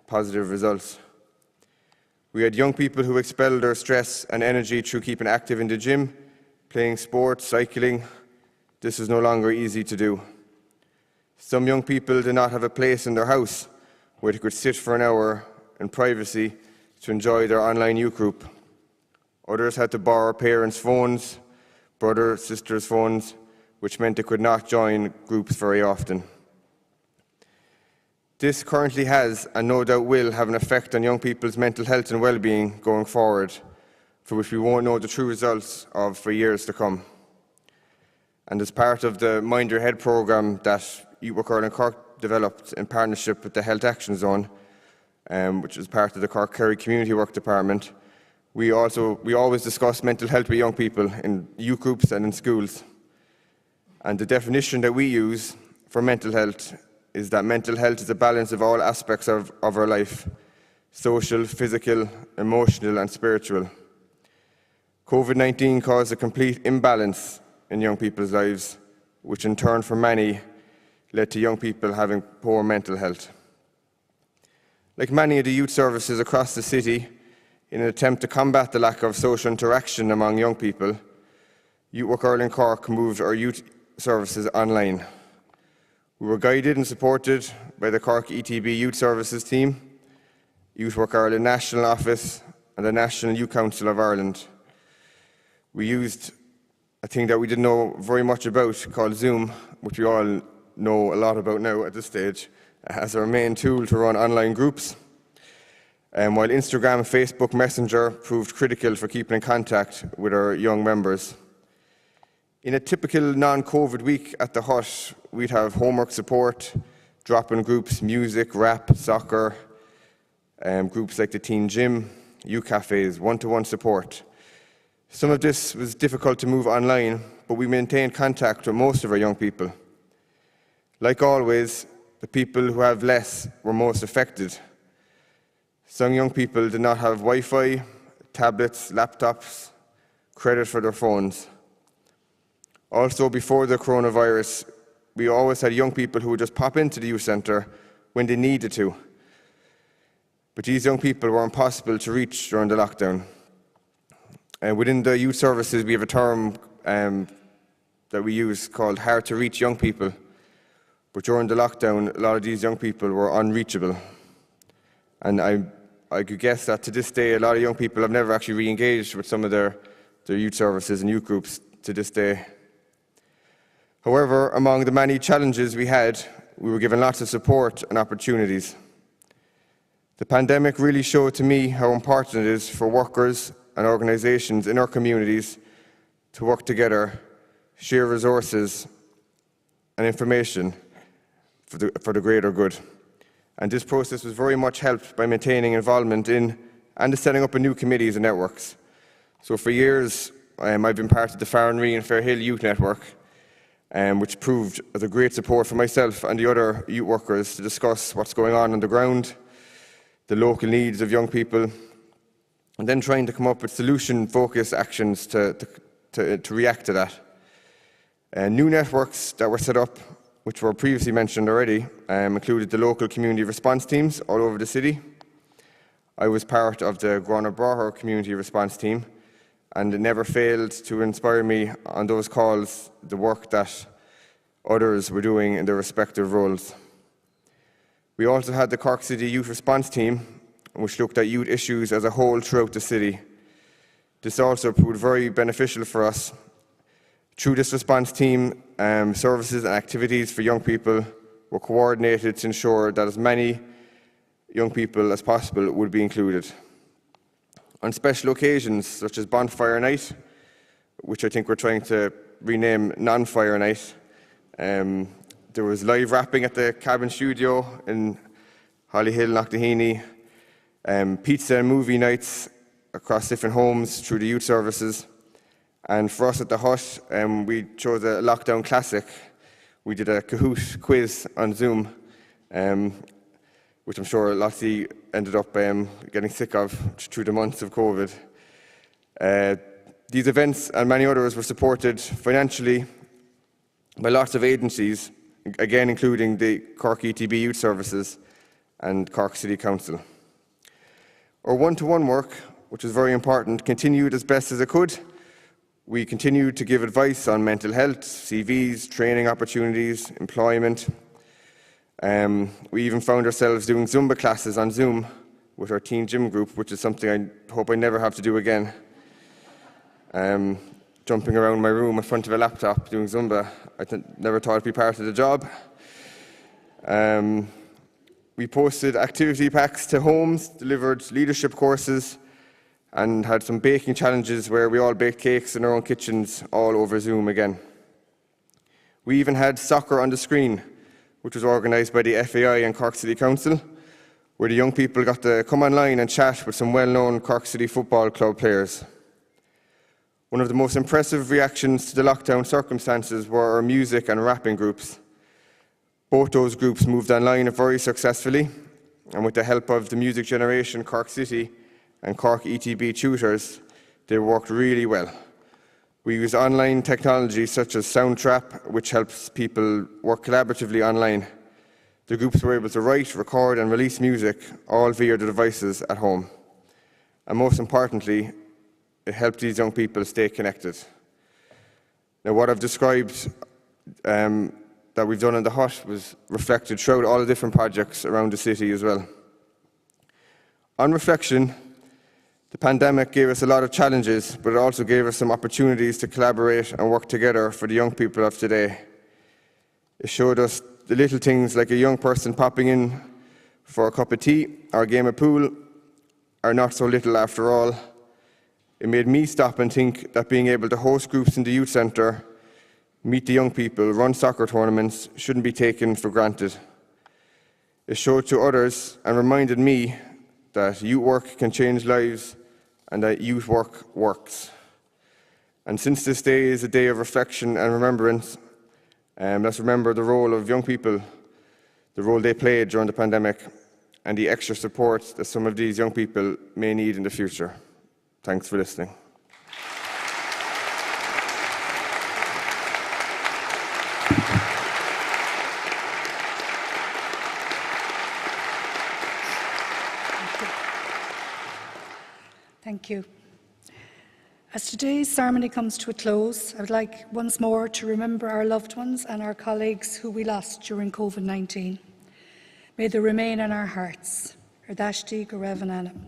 positive results. We had young people who expelled their stress and energy through keeping active in the gym, playing sports, cycling. This is no longer easy to do. Some young people did not have a place in their house where they could sit for an hour in privacy to enjoy their online youth group. Others had to borrow parents' phones, brothers, sisters' phones, which meant they could not join groups very often. This currently has, and no doubt will, have an effect on young people's mental health and well-being going forward, for which we won't know the true results of for years to come. And as part of the Mind Your Head programme that Youth Work Ireland Cork developed in partnership with the Health Action Zone, which is part of the Cork Cllr Community Work Department, we always discuss mental health with young people in youth groups and in schools. And the definition that we use for mental health is that mental health is a balance of all aspects of our life: social, physical, emotional and spiritual. COVID-19 caused a complete imbalance in young people's lives, which in turn for many led to young people having poor mental health. Like many of the youth services across the city, in an attempt to combat the lack of social interaction among young people, Youth Work Ireland Cork moved our youth services online. We were guided and supported by the Cork ETB Youth Services team, Youth Work Ireland National Office and the National Youth Council of Ireland. We used a thing that we didn't know very much about called Zoom, which we all know a lot about now at this stage, as our main tool to run online groups. While Instagram and Facebook Messenger proved critical for keeping in contact with our young members. In a typical non-COVID week at the Hut, we'd have homework support, drop-in groups, music, rap, soccer, groups like the Teen Gym, youth cafes, one-to-one support. Some of this was difficult to move online, but we maintained contact with most of our young people. Like always, the people who have less were most affected. Some young people did not have Wi-Fi, tablets, laptops, credit for their phones. Also, before the coronavirus, we always had young people who would just pop into the youth centre when they needed to. But these young people were impossible to reach during the lockdown. Within the youth services, we have a term that we use called hard to reach young people. But during the lockdown, a lot of these young people were unreachable. And I could guess that to this day, a lot of young people have never actually re-engaged with some of their youth services and youth groups to this day. However, among the many challenges we had, we were given lots of support and opportunities. The pandemic really showed to me how important it is for workers and organisations in our communities to work together, share resources and information for the greater good. And this process was very much helped by maintaining involvement in and the setting up of new committees and networks. So for years, I've been part of the Farranree and Fairhill Youth Network, which proved as a great support for myself and the other youth workers to discuss what's going on the ground, the local needs of young people, and then trying to come up with solution-focused actions to react to that. New networks that were set up, which were previously mentioned already, included the local community response teams all over the city. I was part of the Grona Braher community response team, and it never failed to inspire me on those calls, the work that others were doing in their respective roles. We also had the Cork City Youth Response Team, which looked at youth issues as a whole throughout the city. This also proved very beneficial for us. Through this response team, services and activities for young people were coordinated to ensure that as many young people as possible would be included. On special occasions, such as Bonfire Night, which I think we're trying to rename Non-Fire Night, there was live rapping at the Cabin Studio in Hollyhill, Knocknaheeny, pizza and movie nights across different homes through the youth services. And for us at the Hut, we chose a lockdown classic. We did a Kahoot quiz on Zoom, which I'm sure lots of you ended up getting sick of through the months of COVID. These events and many others were supported financially by lots of agencies, again including the Cork ETB Youth Services and Cork City Council. Our one-to-one work, which is very important, continued as best as it could. We continued to give advice on mental health, CVs, training opportunities, employment. We even found ourselves doing Zumba classes on Zoom with our teen gym group, which is something I hope I never have to do again. Jumping around my room in front of a laptop doing Zumba, never thought it'd be part of the job. We posted activity packs to homes, delivered leadership courses, and had some baking challenges where we all baked cakes in our own kitchens, all over Zoom again. We even had soccer on the screen, which was organised by the FAI and Cork City Council, where the young people got to come online and chat with some well-known Cork City Football Club players. One of the most impressive reactions to the lockdown circumstances were our music and rapping groups. Both those groups moved online very successfully, and with the help of the Music Generation Cork City and Cork ETB tutors, they worked really well. We use online technology such as Soundtrap, which helps people work collaboratively online. The groups were able to write, record and release music, all via the devices at home. And most importantly, it helped these young people stay connected. Now, what I've described that we've done in the Hut was reflected throughout all the different projects around the city as well. On reflection, the pandemic gave us a lot of challenges, but it also gave us some opportunities to collaborate and work together for the young people of today. It showed us the little things like a young person popping in for a cup of tea or a game of pool are not so little after all. It made me stop and think that being able to host groups in the youth centre, meet the young people, run soccer tournaments shouldn't be taken for granted. It showed to others and reminded me that youth work can change lives and that youth work works. And since this day is a day of reflection and remembrance, let's remember the role of young people, the role they played during the pandemic, and the extra support that some of these young people may need in the future. Thanks for listening. Thank you. As today's ceremony comes to a close, I would like once more to remember our loved ones and our colleagues who we lost during COVID-19. May they remain in our hearts. Ardashti Gorevananam.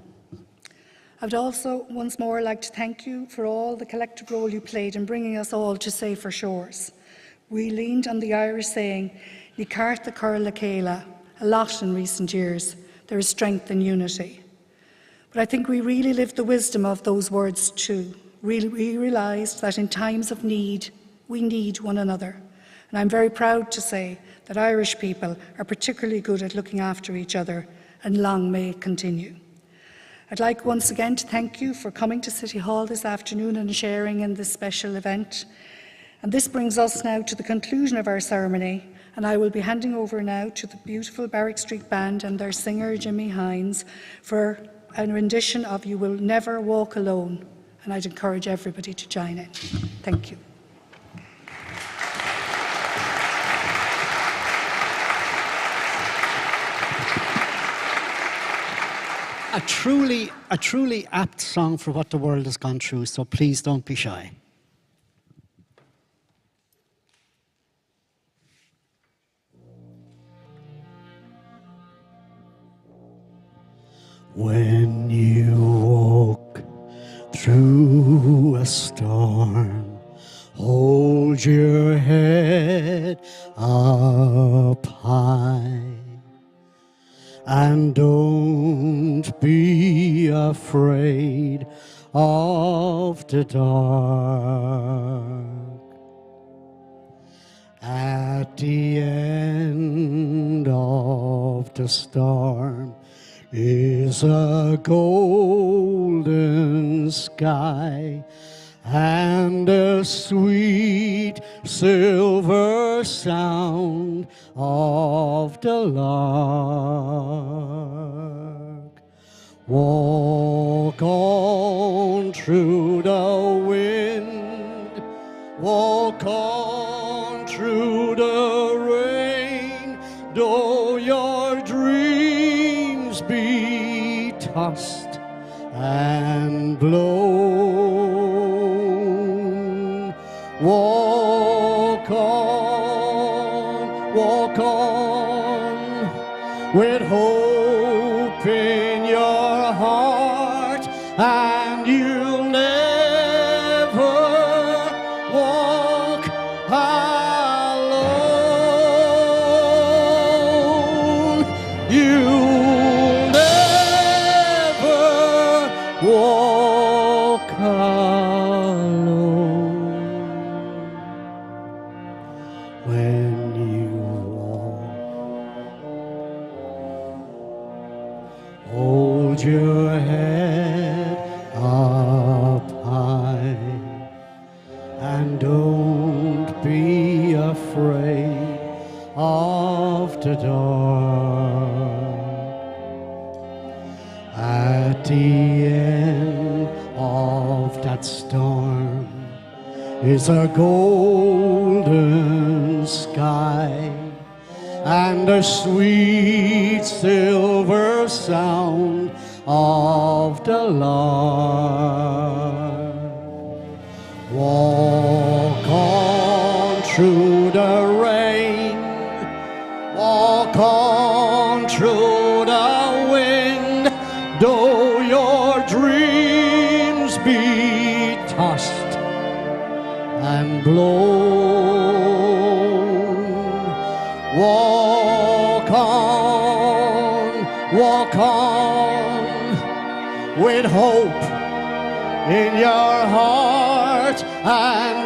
I would also once more like to thank you for all the collective role you played in bringing us all to safer shores. We leaned on the Irish saying, Ní carta cur le céile, a lot in recent years. There is strength in unity. But I think we really lived the wisdom of those words too. We realised that in times of need, we need one another. And I'm very proud to say that Irish people are particularly good at looking after each other, and long may it continue. I'd like once again to thank you for coming to City Hall this afternoon and sharing in this special event. And this brings us now to the conclusion of our ceremony, and I will be handing over now to the beautiful Barrack Street Band and their singer Jimmy Hines for a rendition of You Will Never Walk Alone, and I'd encourage everybody to join in. Thank you. A truly apt song for what the world has gone through, so please don't be shy. When you walk through a storm, hold your head up high. And don't be afraid of the dark. At the end of the storm is a golden sky and a sweet silver sound of the lark. Walk on through the wind, walk on through the rain, though your dreams be tossed and blown. Walk on, with hope in your heart, and you'll never walk alone. You'll never walk alone. When you walk, hold your head up high, and don't be afraid of the dark. At the end of that storm is a golden sky and a sweet silver sound of the lark. Walk on through the rain, walk on through the wind, though your dreams be tossed and blown. Walk on, with hope in your heart, and